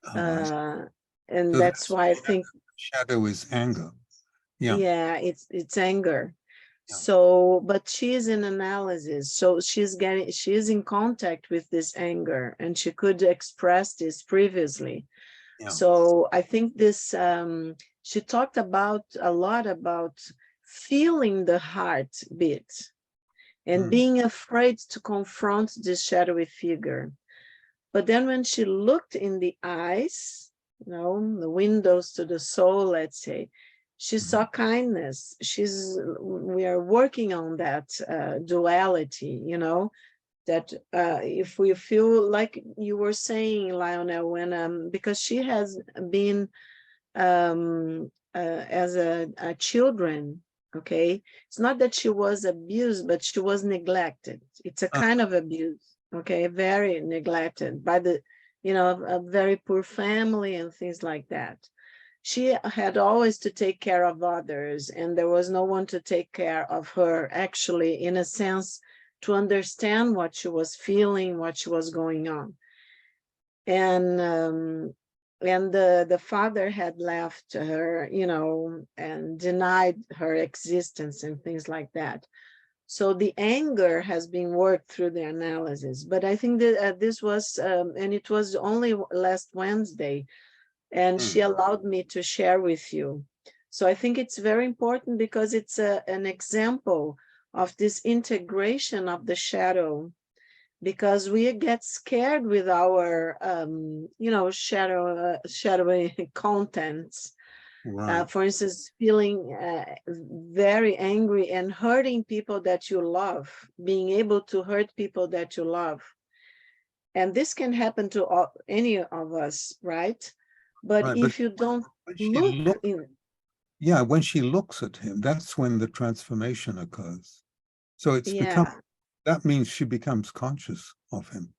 Oh, And so that's why I think, shadow is anger. Yeah. yeah, it's anger. Yeah. So, but she's in analysis. So she's in contact with this anger, and she could express this previously. Yeah. So I think this, she talked a lot about feeling the heartbeat and being afraid to confront this shadowy figure. But then when she looked in the eyes, the windows to the soul, let's say, she saw kindness. We are working on that duality, that if we feel like you were saying, Lionel, when because she has been as a children, okay, it's not that she was abused, but she was neglected. It's a kind of abuse, okay, very neglected by a very poor family and things like that. She had always to take care of others, and there was no one to take care of her, actually, in a sense, to understand what she was feeling, what she was going on. And the father had left her, and denied her existence and things like that. So the anger has been worked through the analysis. But I think that this was, and it was only last Wednesday, and she allowed me to share with you. So I think it's very important because it's an example of this integration of the shadow, because we get scared with our, shadowy contents. Right. For instance, feeling very angry and hurting people that you love, being able to hurt people that you love. And this can happen to any of us, right? But Right. if you don't When she look in, yeah, when she looks at him, that's when the transformation occurs. So it's become, yeah, that means she becomes conscious of him.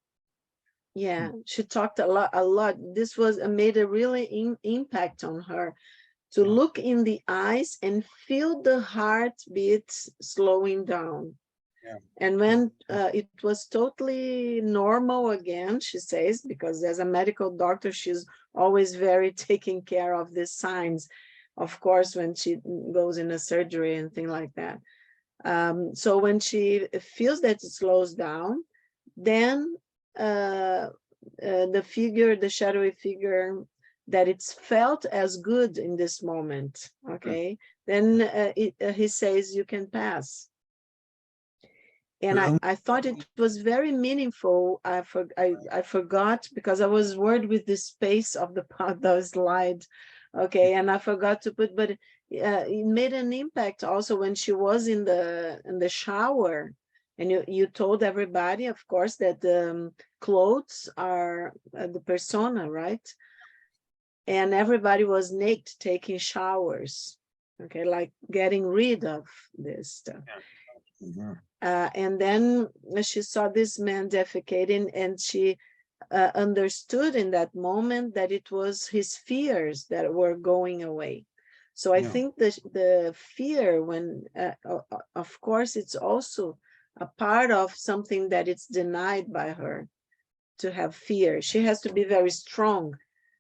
yeah, she talked a lot. This was made a really impact on her, to look in the eyes and feel the heartbeat slowing down. Yeah. And when it was totally normal again, she says, because as a medical doctor, she's always very taking care of these signs, of course, when she goes in a surgery and things like that. So when she feels that it slows down, then the shadowy figure, that it's felt as good in this moment, okay, then he says you can pass. And I thought it was very meaningful. I forgot, because I was worried with the space of the slide, okay, and I forgot to put, but it made an impact also when she was in the shower, and you told everybody, of course, that the clothes are the persona, right? And everybody was naked taking showers, okay, like getting rid of this stuff. And then she saw this man defecating, and she understood in that moment that it was his fears that were going away. So I think the fear, when of course it's also a part of something that it's denied by her, to have fear. She has to be very strong.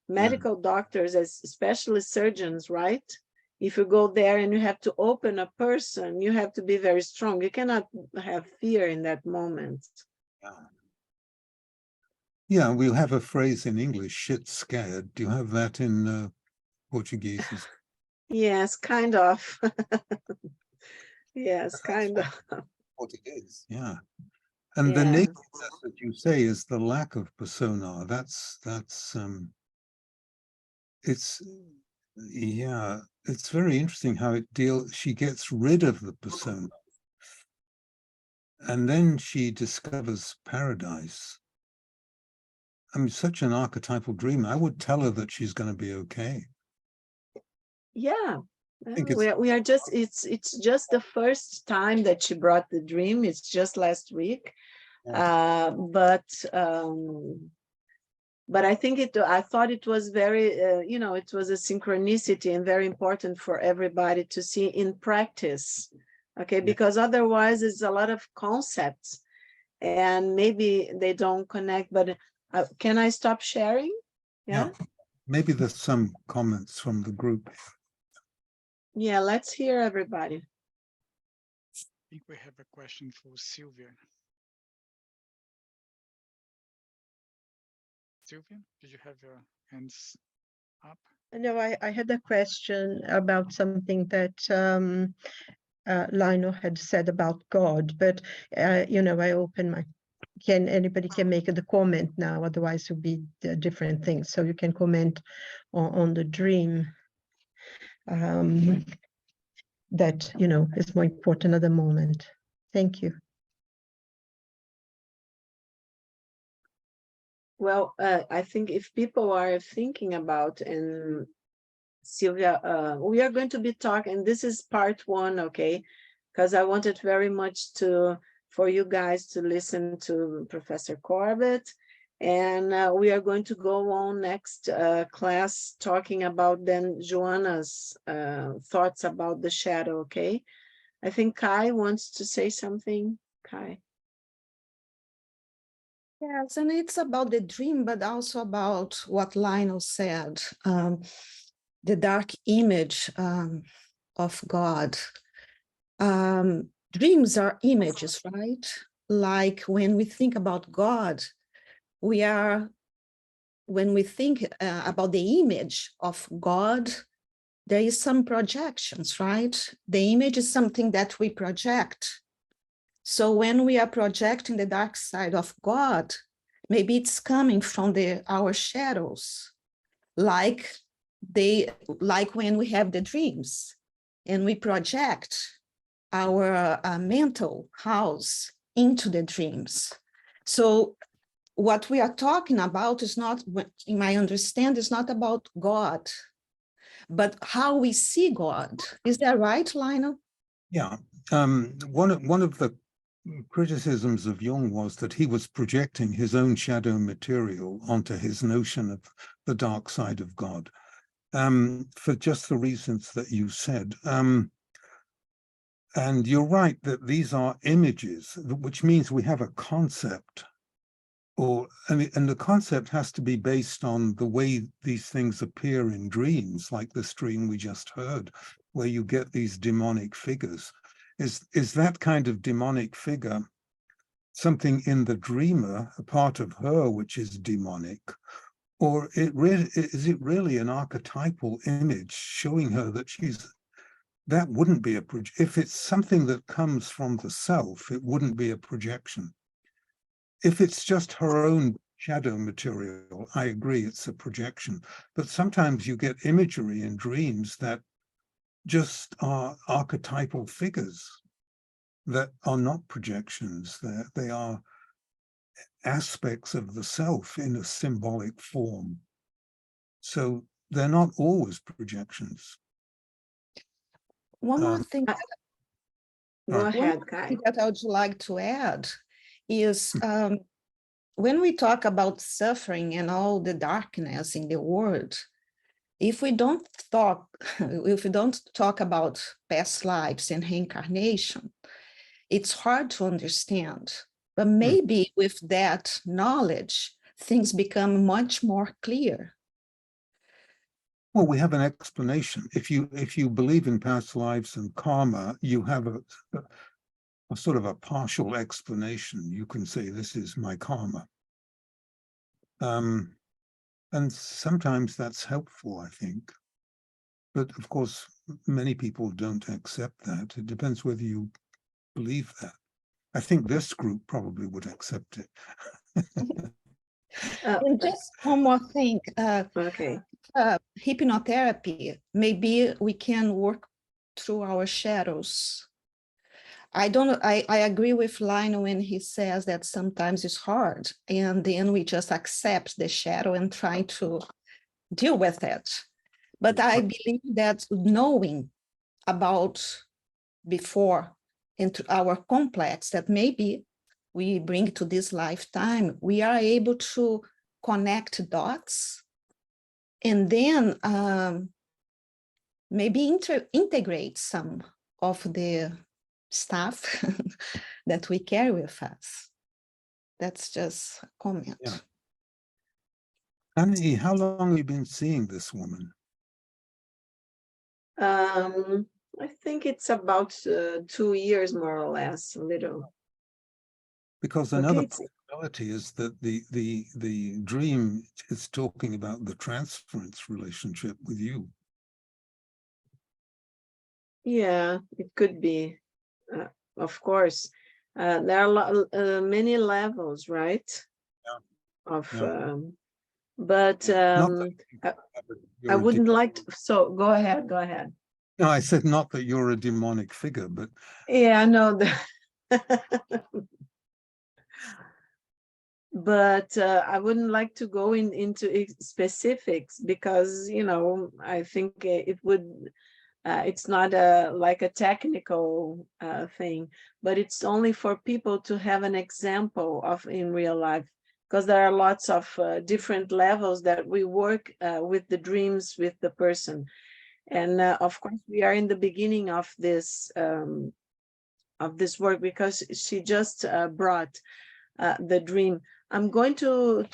Medical doctors, especially surgeons, right? If you go there and you have to open a person, you have to be very strong. You cannot have fear in that moment. Yeah, we have a phrase in English, shit scared. Do you have that in Portuguese? Yes, kind of. Yes, kind of. What it is, yeah. And the nakedness that you say is the lack of persona. That's yeah, it's very interesting how she gets rid of the persona. And then she discovers paradise. I mean, such an archetypal dream. I would tell her that she's going to be okay. Yeah, think we are just, it's just the first time that she brought the dream. It's just last week. But I think I thought it was very, it was a synchronicity and very important for everybody to see in practice. Okay, because otherwise it's a lot of concepts and maybe they don't connect, but can I stop sharing? Yeah. Maybe there's some comments from the group. Yeah, let's hear everybody. I think we have a question for Sylvia. Sylvia, did you have your hands up? No, I had a question about something that Lionel had said about God, but I open anybody can make the comment now, otherwise it will be a different thing. So you can comment on the dream that, is more important at the moment. Thank you. Well, I think if people are thinking about, and Sylvia, we are going to be talking, this is part 1, okay? Because I wanted very much for you guys to listen to Professor Corbett. And we are going to go on next class talking about then Joanna's thoughts about the shadow, okay? I think Kai wants to say something. Kai. Yes, and it's about the dream, but also about what Lionel said, the dark image of God. Dreams are images, right? Like when we think about God, when we think about the image of God, there is some projections, right? The image is something that we project. So when we are projecting the dark side of God, maybe it's coming from our shadows, like when we have the dreams and we project our mental house into the dreams. So what we are talking about is not, in my understanding, is not about God, but how we see God. Is that right, Lionel? Yeah. One of the criticisms of Jung was that he was projecting his own shadow material onto his notion of the dark side of God, for just the reasons that you said. And you're right that these are images, which means we have a concept, and the concept has to be based on the way these things appear in dreams, like this dream we just heard, where you get these demonic figures. Is that kind of demonic figure something in the dreamer, a part of her which is demonic, or is it really an archetypal image showing her that that wouldn't be if it's something that comes from the self, it wouldn't be a projection. If it's just her own shadow material, I agree, it's a projection. But sometimes you get imagery in dreams that just are archetypal figures that are not projections. They are aspects of the self in a symbolic form. So they're not always projections. One more thing. Go ahead, Kai. That I would like to add is when we talk about suffering and all the darkness in the world, if we don't talk about past lives and reincarnation, it's hard to understand. But maybe with that knowledge, things become much more clear. Well, we have an explanation. If you believe in past lives and karma, you have a sort of a partial explanation. You can say, this is my karma. And sometimes that's helpful, I think. But of course, many people don't accept that. It depends whether you believe that. I think this group probably would accept it. And just one more thing. Okay. hypnotherapy, maybe we can work through our shadows. I agree with Lionel when he says that sometimes it's hard, and then we just accept the shadow and try to deal with it. But I believe that knowing about before into our complex that maybe we bring to this lifetime, we are able to connect dots and then maybe integrate some of the stuff that we carry with us. That's just a comment. Yeah. Annie, how long have you been seeing this woman? I think it's about 2 years, more or less, a little. Because Okay, another it's- possibility is that the dream is talking about the transference relationship with you. Yeah, it could be, of course. There are many levels, right? Yeah. Of, Yeah. but Not that I wouldn't like to, so go ahead, go ahead. No, I said not that you're a demonic figure, but Yeah, I know that. But I wouldn't like to go into specifics because, you know, I think it would, it's not like a technical thing, but it's only for people to have an example of in real life, because there are lots of different levels that we work with the dreams with the person. And of course, we are in the beginning of this work because she just brought the dream. I'm going to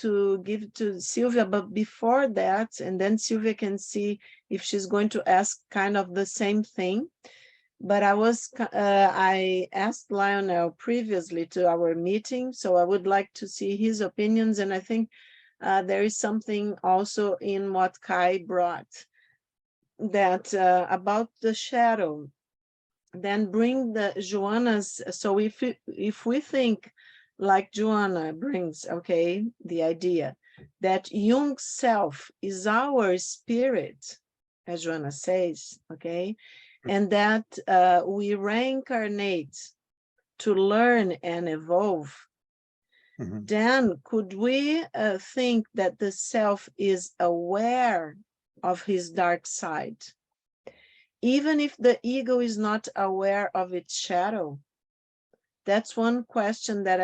give to Sylvia, but before that, and then Sylvia can see if she's going to ask kind of the same thing. But I asked Lionel previously to our meeting, so I would like to see his opinions. And I think there is something also in what Kai brought, that about the shadow. Then bring the Joanna's. So if we think like Joanna brings, okay, the idea that Jung's self is our spirit, as Joanna says, okay, and that we reincarnate to learn and evolve, then could we think that the self is aware of his dark side, even if the ego is not aware of its shadow? That's one question that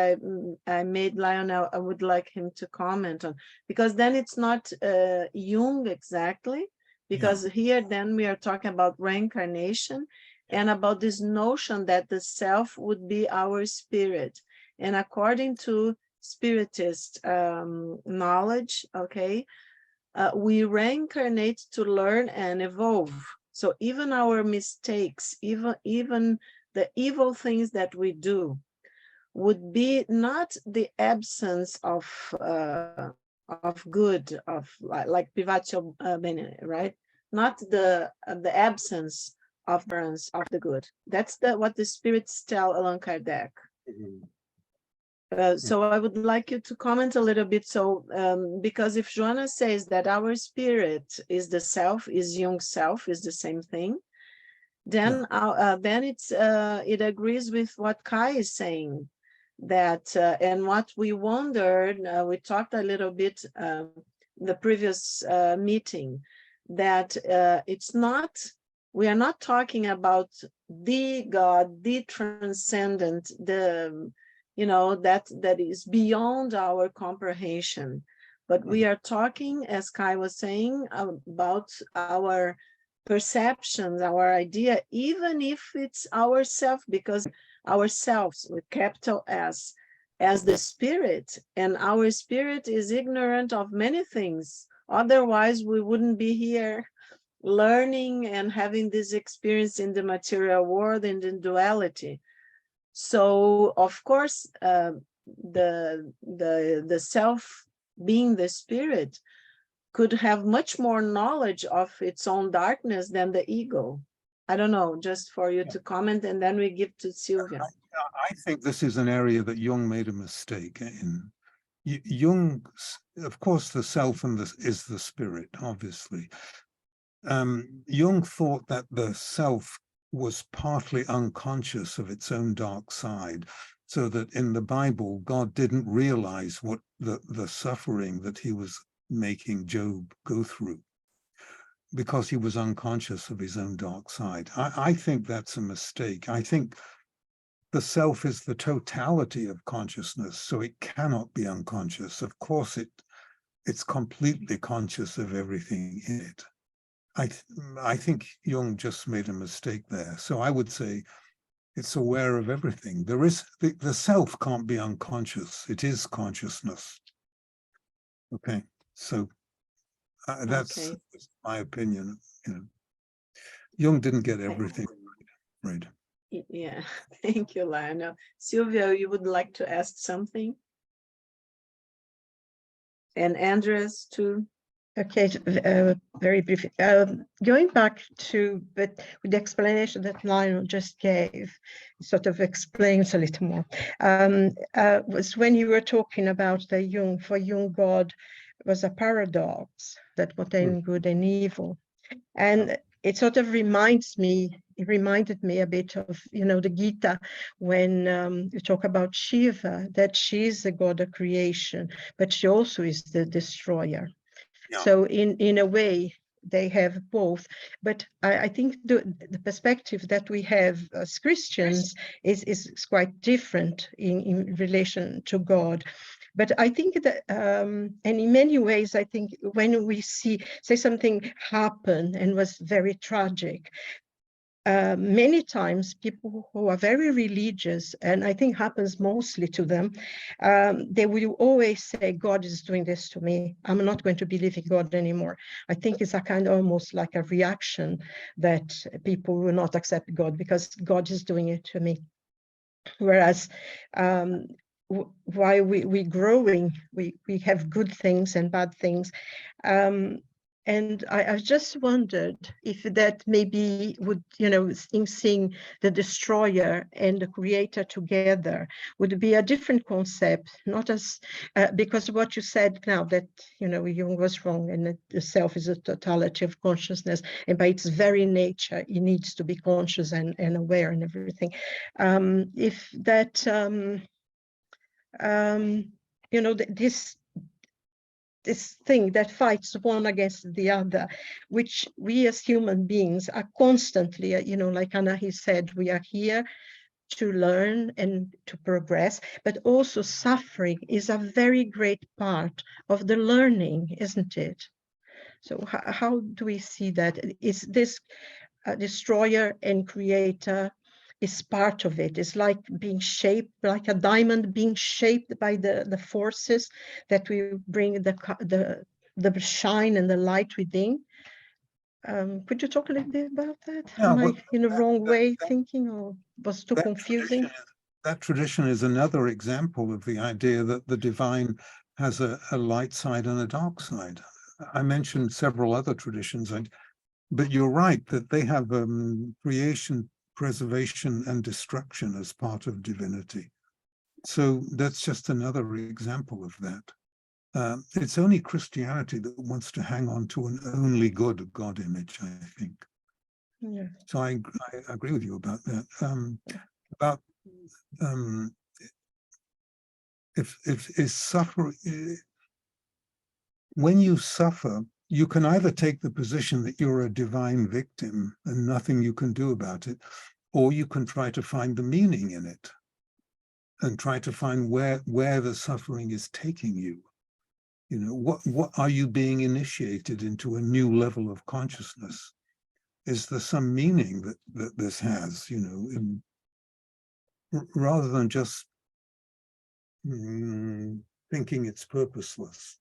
I made Lionel. I would like him to comment on, because then it's not Jung exactly, because here then we are talking about reincarnation and about this notion that the self would be our spirit. And according to Spiritist knowledge, okay, we reincarnate to learn and evolve. So even our mistakes, even the evil things that we do would be not the absence of good, of like privatio bene, right? Not the absence of the good. That's what the spirits tell Allan Kardec. So I would like you to comment a little bit. So because if Joanna says that our spirit is the self, is Jung's self, is the same thing, then it agrees with what Kai is saying, that and what we wondered, we talked a little bit the previous meeting, that we are not talking about the God, the transcendent, the that is beyond our comprehension, but we are talking, as Kai was saying, about our perceptions, our idea, even if it's ourself, because ourselves with capital S as the spirit, and our spirit is ignorant of many things. Otherwise, we wouldn't be here learning and having this experience in the material world, in the duality. So of course, the self, being the spirit, could have much more knowledge of its own darkness than the ego. I don't know, just for you to comment, and then we give to Sylvia. I think this is an area that Jung made a mistake in. Jung, of course, the self and is the spirit, obviously. Jung thought that the self was partly unconscious of its own dark side, so that in the Bible, God didn't realize what the suffering that he was making Job go through, because he was unconscious of his own dark side. I think that's a mistake. I think the self is the totality of consciousness, so it cannot be unconscious. Of course, it's completely conscious of everything in it. I think Jung just made a mistake there. So I would say it's aware of everything. There is the self can't be unconscious. It is consciousness. Okay, so that's Okay. my opinion. You know, Jung didn't get everything right. Yeah, thank you, Lionel. Sylvia, you would like to ask something? And Andres too? Okay, very briefly. Going back to, but with the explanation that Lionel just gave, sort of explains a little more. Was when you were talking about the Jung, for Jung, God was a paradox that contained good and evil. And it sort of reminded me a bit of, the Gita, when you talk about Shiva, that she is the god of creation, but she also is the destroyer. Yeah. So in a way, they have both. But I think the perspective that we have as Christians is quite different in relation to God. But I think that, and in many ways, I think when we say something happen and was very tragic, many times people who are very religious, and I think happens mostly to them, they will always say, God is doing this to me. I'm not going to believe in God anymore. I think it's a kind of almost like a reaction that people will not accept God because God is doing it to me. Whereas while we growing, we have good things and bad things. And I just wondered if that maybe would, in seeing the destroyer and the creator together would be a different concept, not as, because what you said now that, Jung was wrong and that the self is a totality of consciousness, and by its very nature, it needs to be conscious and aware and everything. If that, this thing that fights one against the other, which we as human beings are constantly, like Anahi said, we are here to learn and to progress, but also suffering is a very great part of the learning, isn't it? So how do we see that? Is this destroyer and creator is part of it? It's like being shaped, like a diamond being shaped by the forces that we bring the shine and the light within. Could you talk a little bit about that? Yeah, Am I well, in the wrong way thinking, or was too confusing? That tradition is another example of the idea that the divine has a light side and a dark side. I mentioned several other traditions, but you're right that they have creation, preservation, and destruction as part of divinity. So that's just another example of that. It's only Christianity that wants to hang on to an only good God image, I think. Yeah. So I agree with you about that. If is suffering, when you suffer, you can either take the position that you're a divine victim and nothing you can do about it, or you can try to find the meaning in it and try to find where the suffering is taking you. What are you being initiated into a new level of consciousness? Is there some meaning that this has, rather than just thinking it's purposeless?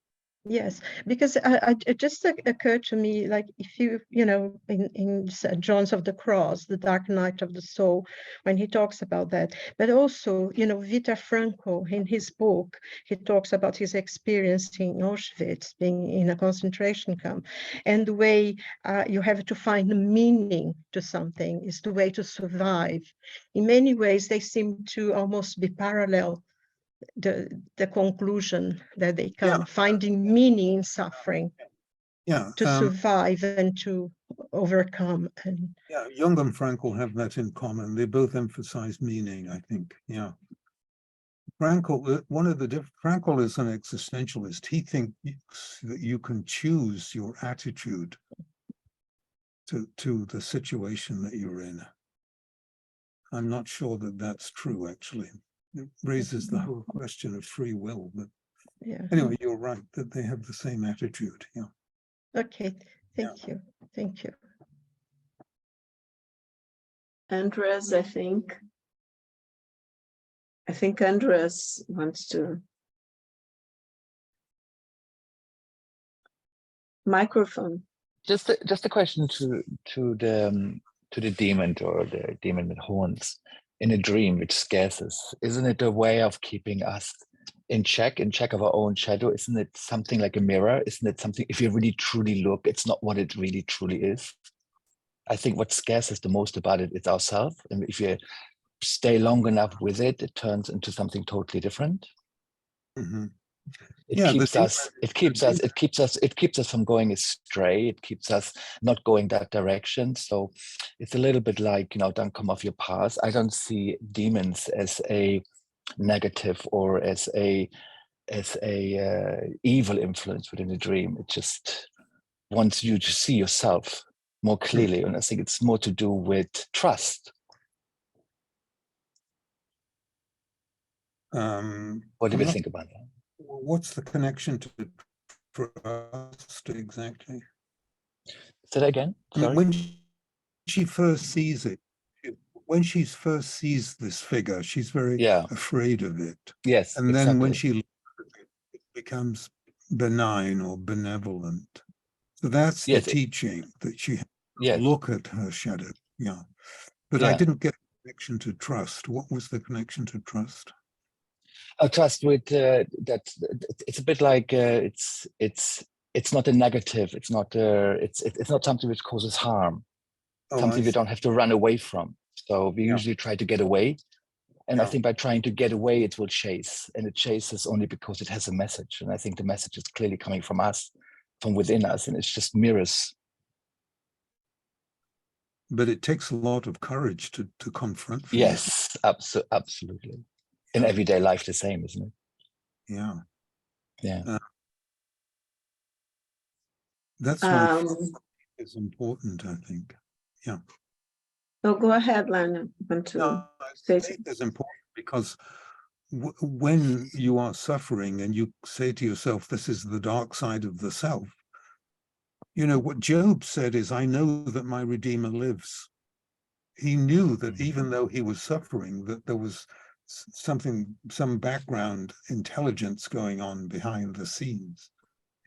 Yes, because it just occurred to me, like if you, in St. John's of the Cross, the Dark Night of the Soul, when he talks about that, but also, Viktor Frankl, in his book, he talks about his experience in Auschwitz, being in a concentration camp, and the way you have to find meaning to something is the way to survive. In many ways, they seem to almost be parallel the conclusion that they come, Yeah. finding meaning in suffering Yeah, to survive and to overcome. And yeah, Jung and Frankl have that in common. They both emphasize meaning, I think. Yeah. Frankl, Frankl is an existentialist. He thinks that you can choose your attitude to the situation that you're in. I'm not sure that that's true, actually. It raises the whole question of free will, but yeah. anyway, you're right that they have the same attitude. Yeah. Okay, thank you. Thank you. Andres, I think Andres wants to. Microphone. Just a question to the demon or the demon with horns in a dream which scares us. Isn't it a way of keeping us in check of our own shadow? Isn't it something like a mirror? Isn't it something, if you really truly look, it's not what it really truly is? I think what scares us the most about it is ourselves. And if you stay long enough with it, it turns into something totally different. Mm-hmm. It Yeah, keeps us from going astray. It keeps us not going that direction. So it's a little bit like, don't come off your path. I don't see demons as a negative or as a evil influence within the dream. It just wants you to see yourself more clearly. And I think it's more to do with trust. What do you think about that? What's the connection to trust exactly? Say that again. Sorry. I mean, when she first sees it, when she first sees this figure, she's very afraid of it. Yes. And then when she looks at it, it becomes benign or benevolent. So that's the teaching, that she has to look at her shadow. Yeah. But I didn't get the connection to trust. What was the connection to trust? Trust with that. It's a bit like it's not a negative. It's not something which causes harm. Something we don't have to run away from. So we usually try to get away, and I think by trying to get away, it will chase, and it chases only because it has a message. And I think the message is clearly coming from us, from within us, and it's just mirrors. But it takes a lot of courage to confront. Yes, absolutely. In everyday life, the same, isn't it? Yeah. Yeah. That's why it's important, I think. Yeah. Oh, go ahead, Lana. It's important because when you are suffering and you say to yourself, this is the dark side of the self, what Job said is, I know that my Redeemer lives. He knew that even though he was suffering, that there was some background intelligence going on behind the scenes.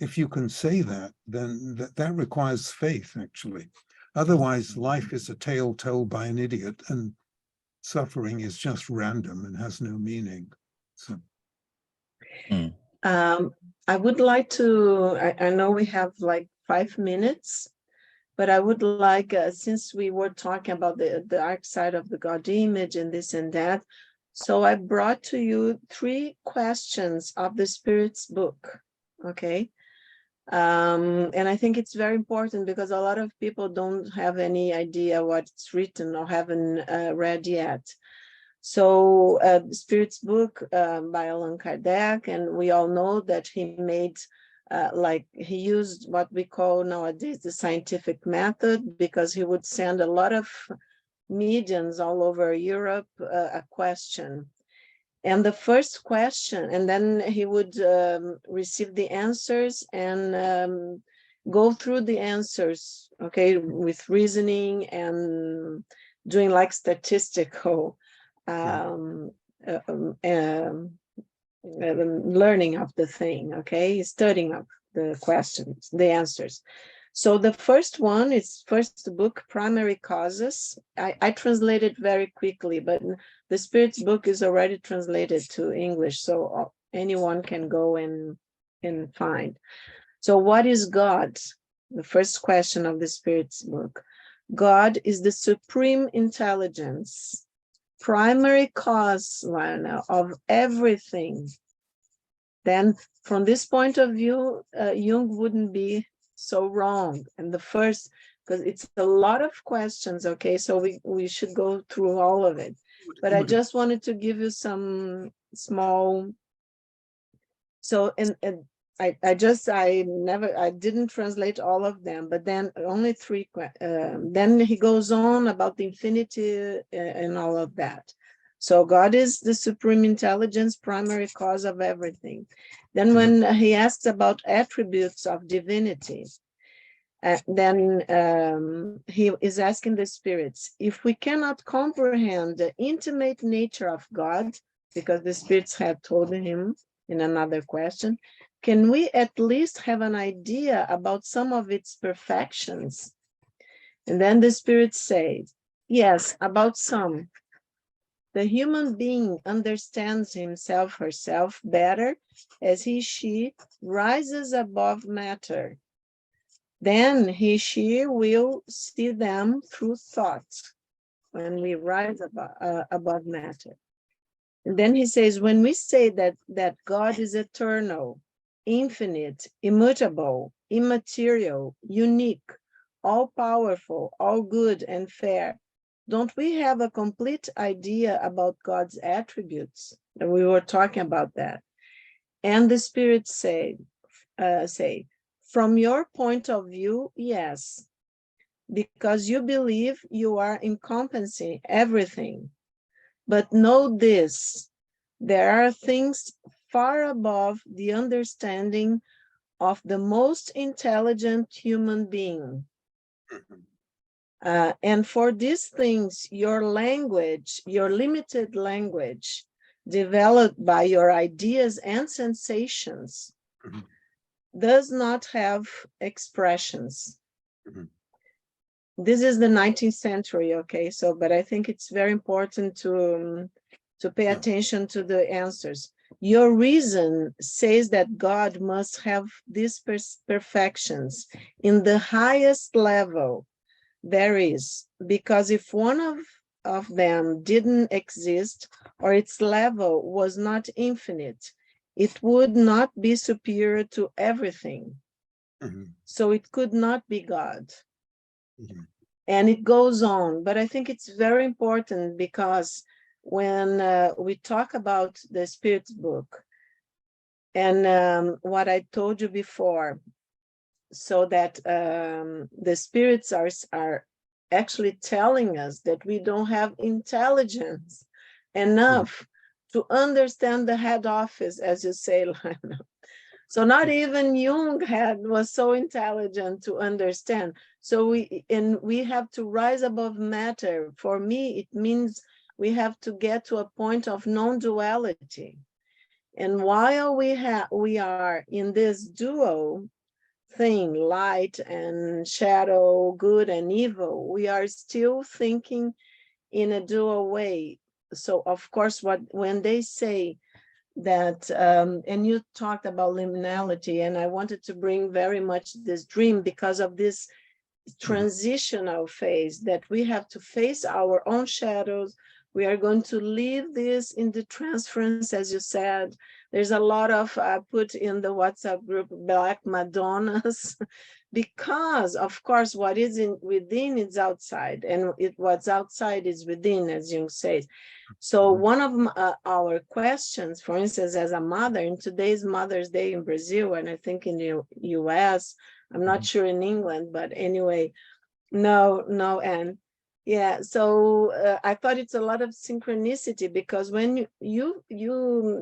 If you can say that, then that requires faith, actually. Otherwise, life is a tale told by an idiot, and suffering is just random and has no meaning. So, I would like to, I know we have like 5 minutes, but I would like, since we were talking about the dark side of the God image and this and that, so I brought to you 3 questions of the Spirit's book, okay? And I think it's very important because a lot of people don't have any idea what's written or haven't read yet. So the Spirit's book by Allan Kardec, and we all know that he made, he used what we call nowadays the scientific method, because he would send a lot of mediums all over Europe a question. And the first question, and then he would receive the answers and go through the answers, okay, with reasoning and doing like statistical learning of the thing, okay, studying of the questions, the answers. So the first one is first book, Primary Causes. I translated very quickly, but the Spirit's book is already translated to English, so anyone can go and find. So what is God? The first question of the Spirit's book. God is the supreme intelligence primary cause, Lionel, of everything, then from this point of view, Jung wouldn't be so wrong. And the first, because it's a lot of questions, okay, so we should go through all of it. But I just wanted to give you some small, so, and I didn't translate all of them, but then only three, then he goes on about the infinity and all of that. So God is the supreme intelligence, primary cause of everything. Then when he asks about attributes of divinity, then he is asking the spirits, if we cannot comprehend the intimate nature of God, because the spirits had told him in another question, can we at least have an idea about some of its perfections? And then the spirits say, yes, about some. The human being understands himself, herself better as she rises above matter. Then she will see them through thought when we rise above matter. And then he says, when we say that God is eternal, infinite, immutable, immaterial, unique, all-powerful, all good and fair, don't we have a complete idea about God's attributes? And we were talking about that. And the spirits say, from your point of view, yes, because you believe you are encompassing everything. But know this, there are things far above the understanding of the most intelligent human being. And for these things, your language, your limited language, developed by your ideas and sensations, does not have expressions. This is the 19th century, okay? So, but I think it's very important to pay attention to the answers. Your reason says that God must have these perfections in the highest level there is, because if one of them didn't exist or its level was not infinite, it would not be superior to everything. So it could not be God. And it goes on, but I think it's very important because when we talk about the Spirit's book and what I told you before, so that the spirits are actually telling us that we don't have intelligence enough to understand the head office, as you say, Lionel. So not even Jung was so intelligent to understand. So we have to rise above matter. For me, it means we have to get to a point of non-duality. And while we are in this dual thing, light and shadow, good and evil, we are still thinking in a dual way. So of course, when they say that, and you talked about liminality, and I wanted to bring very much this dream because of this transitional phase that we have to face our own shadows. We are going to leave this in the transference, as you said. There's a lot of put in the WhatsApp group, Black Madonnas, because of course what is within is outside, and what's outside is within, as Jung says. So one of our questions, for instance, as a mother, in today's Mother's Day in Brazil, and I think in the US, I'm not sure in England, but anyway, no, and yeah, so I thought it's a lot of synchronicity, because when you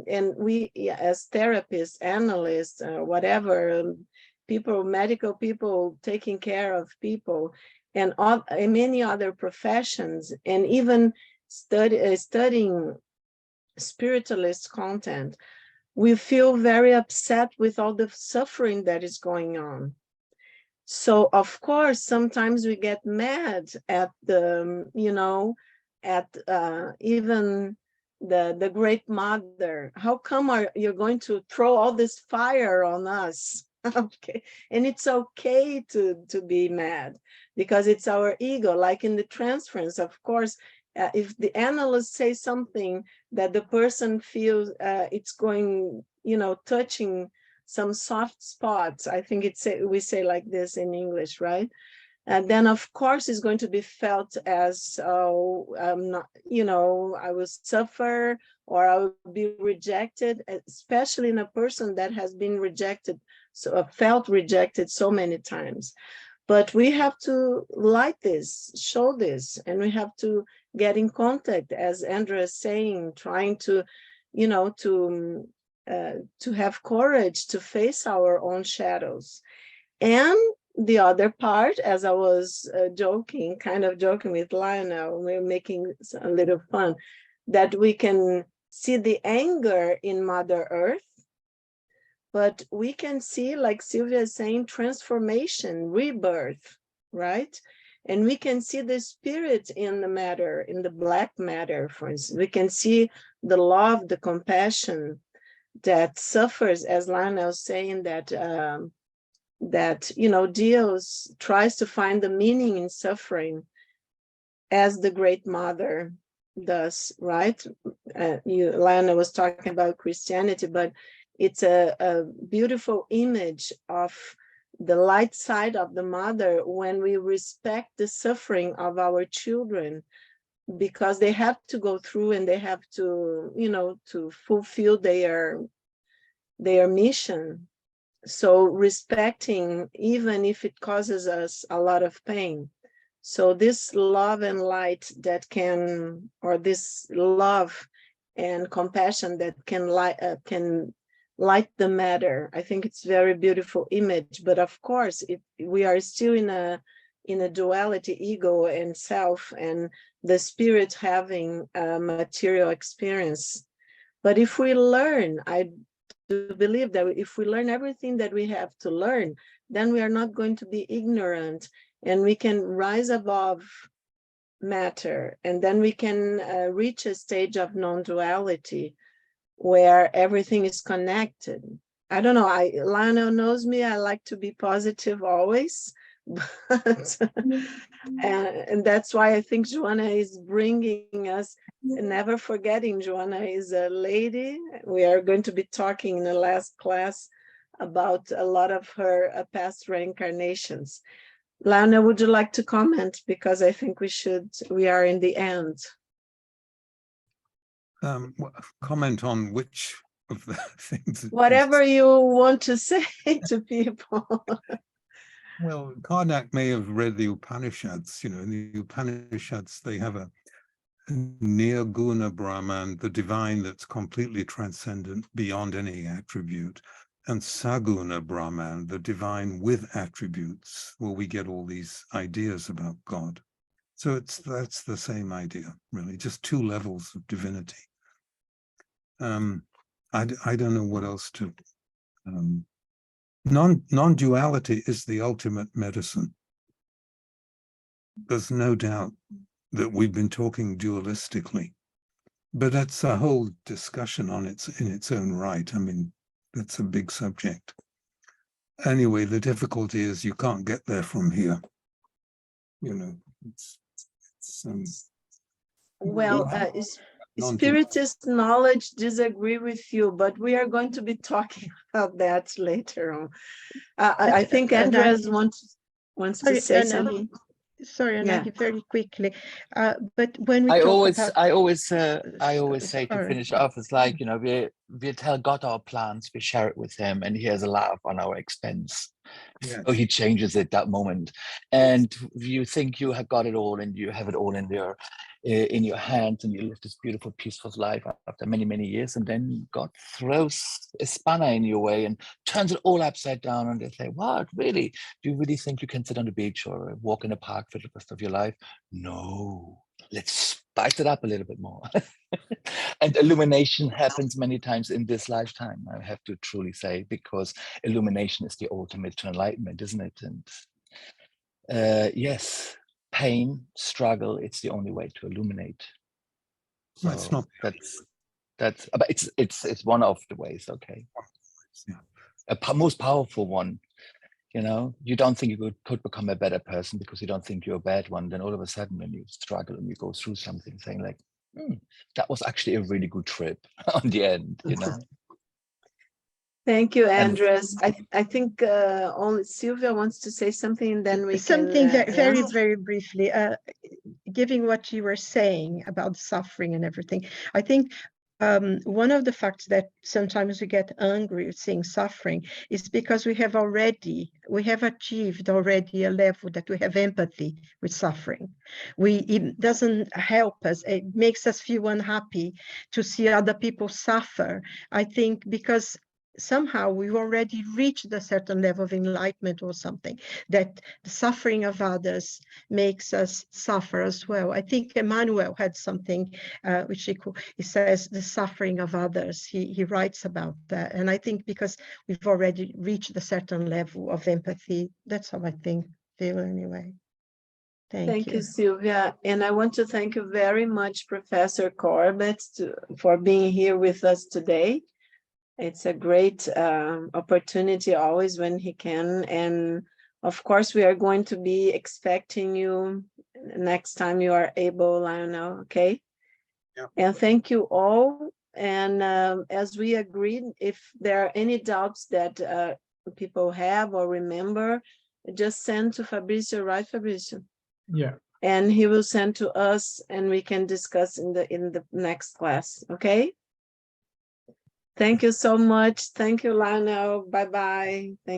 and we as therapists, analysts, whatever, people, medical people taking care of people, and many other professions, and even studying spiritualist content, we feel very upset with all the suffering that is going on. So of course, sometimes we get mad at the, even the Great Mother. How come you're going to throw all this fire on us? Okay, and it's okay to be mad, because it's our ego, like in the transference, of course, if the analyst says something that the person feels it's going, touching some soft spots, I think we say like this in English, right? And then of course it's going to be felt as, I'm not, I will suffer or I will be rejected, especially in a person that has been rejected, so felt rejected so many times. But we have to light this, show this, and we have to get in contact, as Andrea is saying, trying to, to have courage to face our own shadows. And the other part, as I was kind of joking with Lionel, we're making a little fun, that we can see the anger in Mother Earth, but we can see, like Sylvia is saying, transformation, rebirth, right? And we can see the spirit in the matter, in the black matter, for instance. We can see the love, the compassion that suffers, as Lionel was saying, that Dios tries to find the meaning in suffering, as the Great Mother does, right? Lionel was talking about Christianity, but it's a beautiful image of the light side of the mother when we respect the suffering of our children, because they have to go through and they have to, to fulfill their mission. So respecting, even if it causes us a lot of pain. So this love and light that can, or this love and compassion that can light the matter. I think it's very beautiful image, but of course, we are still in a duality, ego and self, and the spirit having a material experience. But if we learn, I do believe that if we learn everything that we have to learn, then we are not going to be ignorant, and we can rise above matter, and then we can reach a stage of non-duality where everything is connected. I don't know, Lionel knows me, I like to be positive always, but and that's why I think Joanna is bringing us, never forgetting Joanna is a lady. We are going to be talking in the last class about a lot of her past reincarnations. Lionel, would you like to comment? Because I think we are in the end. Comment on which of the things? Whatever you want to say to people. Well, Karnak may have read the Upanishads. In the Upanishads, they have a Nirguna Brahman, the divine that's completely transcendent beyond any attribute, and Saguna Brahman, the divine with attributes, where we get all these ideas about God. So that's the same idea, really, just two levels of divinity. I don't know what else to. Non-duality is the ultimate medicine. There's no doubt that we've been talking dualistically, but that's a whole discussion in its own right. I mean, that's a big subject. Anyway, the difficulty is you can't get there from here. Well, Spiritist knowledge disagree with you, but we are going to be talking about that later on. I think Andres wants to say something. Sorry, Yeah. Anaki, very quickly. But when we I talk always about... say to Sorry. finish off, it's like, we tell God our plans, we share it with him, and he has a laugh on our expense. Yes. So he changes it that moment. And you think you have got it all and you have it all in your hands, and you live this beautiful, peaceful life after many, many years, and then God throws a spanner in your way and turns it all upside down, and they say, what, really? Do you really think you can sit on the beach or walk in a park for the rest of your life? No, let's spice it up a little bit more. And illumination happens many times in this lifetime, I have to truly say, because illumination is the ultimate to enlightenment, isn't it? And yes, pain, struggle, it's the only way to illuminate. So That's not. that's but it's one of the ways. Okay. Yeah. Most powerful one. You know, you don't think you could become a better person because you don't think you're a bad one. Then all of a sudden, when you struggle and you go through something, saying like, that was actually a really good trip on the end, you know. Thank you, And- Andres. I think only Sylvia wants to say something, and then we Something can very, ask. very briefly, giving what you were saying about suffering and everything. I think one of the facts that sometimes we get angry at seeing suffering is because we have achieved already a level that we have empathy with suffering. It doesn't help us. It makes us feel unhappy to see other people suffer. I think because somehow we've already reached a certain level of enlightenment or something, that the suffering of others makes us suffer as well. I think Emmanuel had something which he says, the suffering of others. He writes about that. And I think because we've already reached a certain level of empathy, that's how I feel anyway. Thank you, Sylvia. And I want to thank you very much, Professor Corbett, for being here with us today. It's a great opportunity always when he can. And of course, we are going to be expecting you next time you are able, Lionel, okay? Yeah. And thank you all. And as we agreed, if there are any doubts that people have or remember, just send to Fabricio, right, Fabricio? Yeah. And he will send to us and we can discuss in the next class, okay? Thank you so much. Thank you, Lionel. Bye-bye. Thank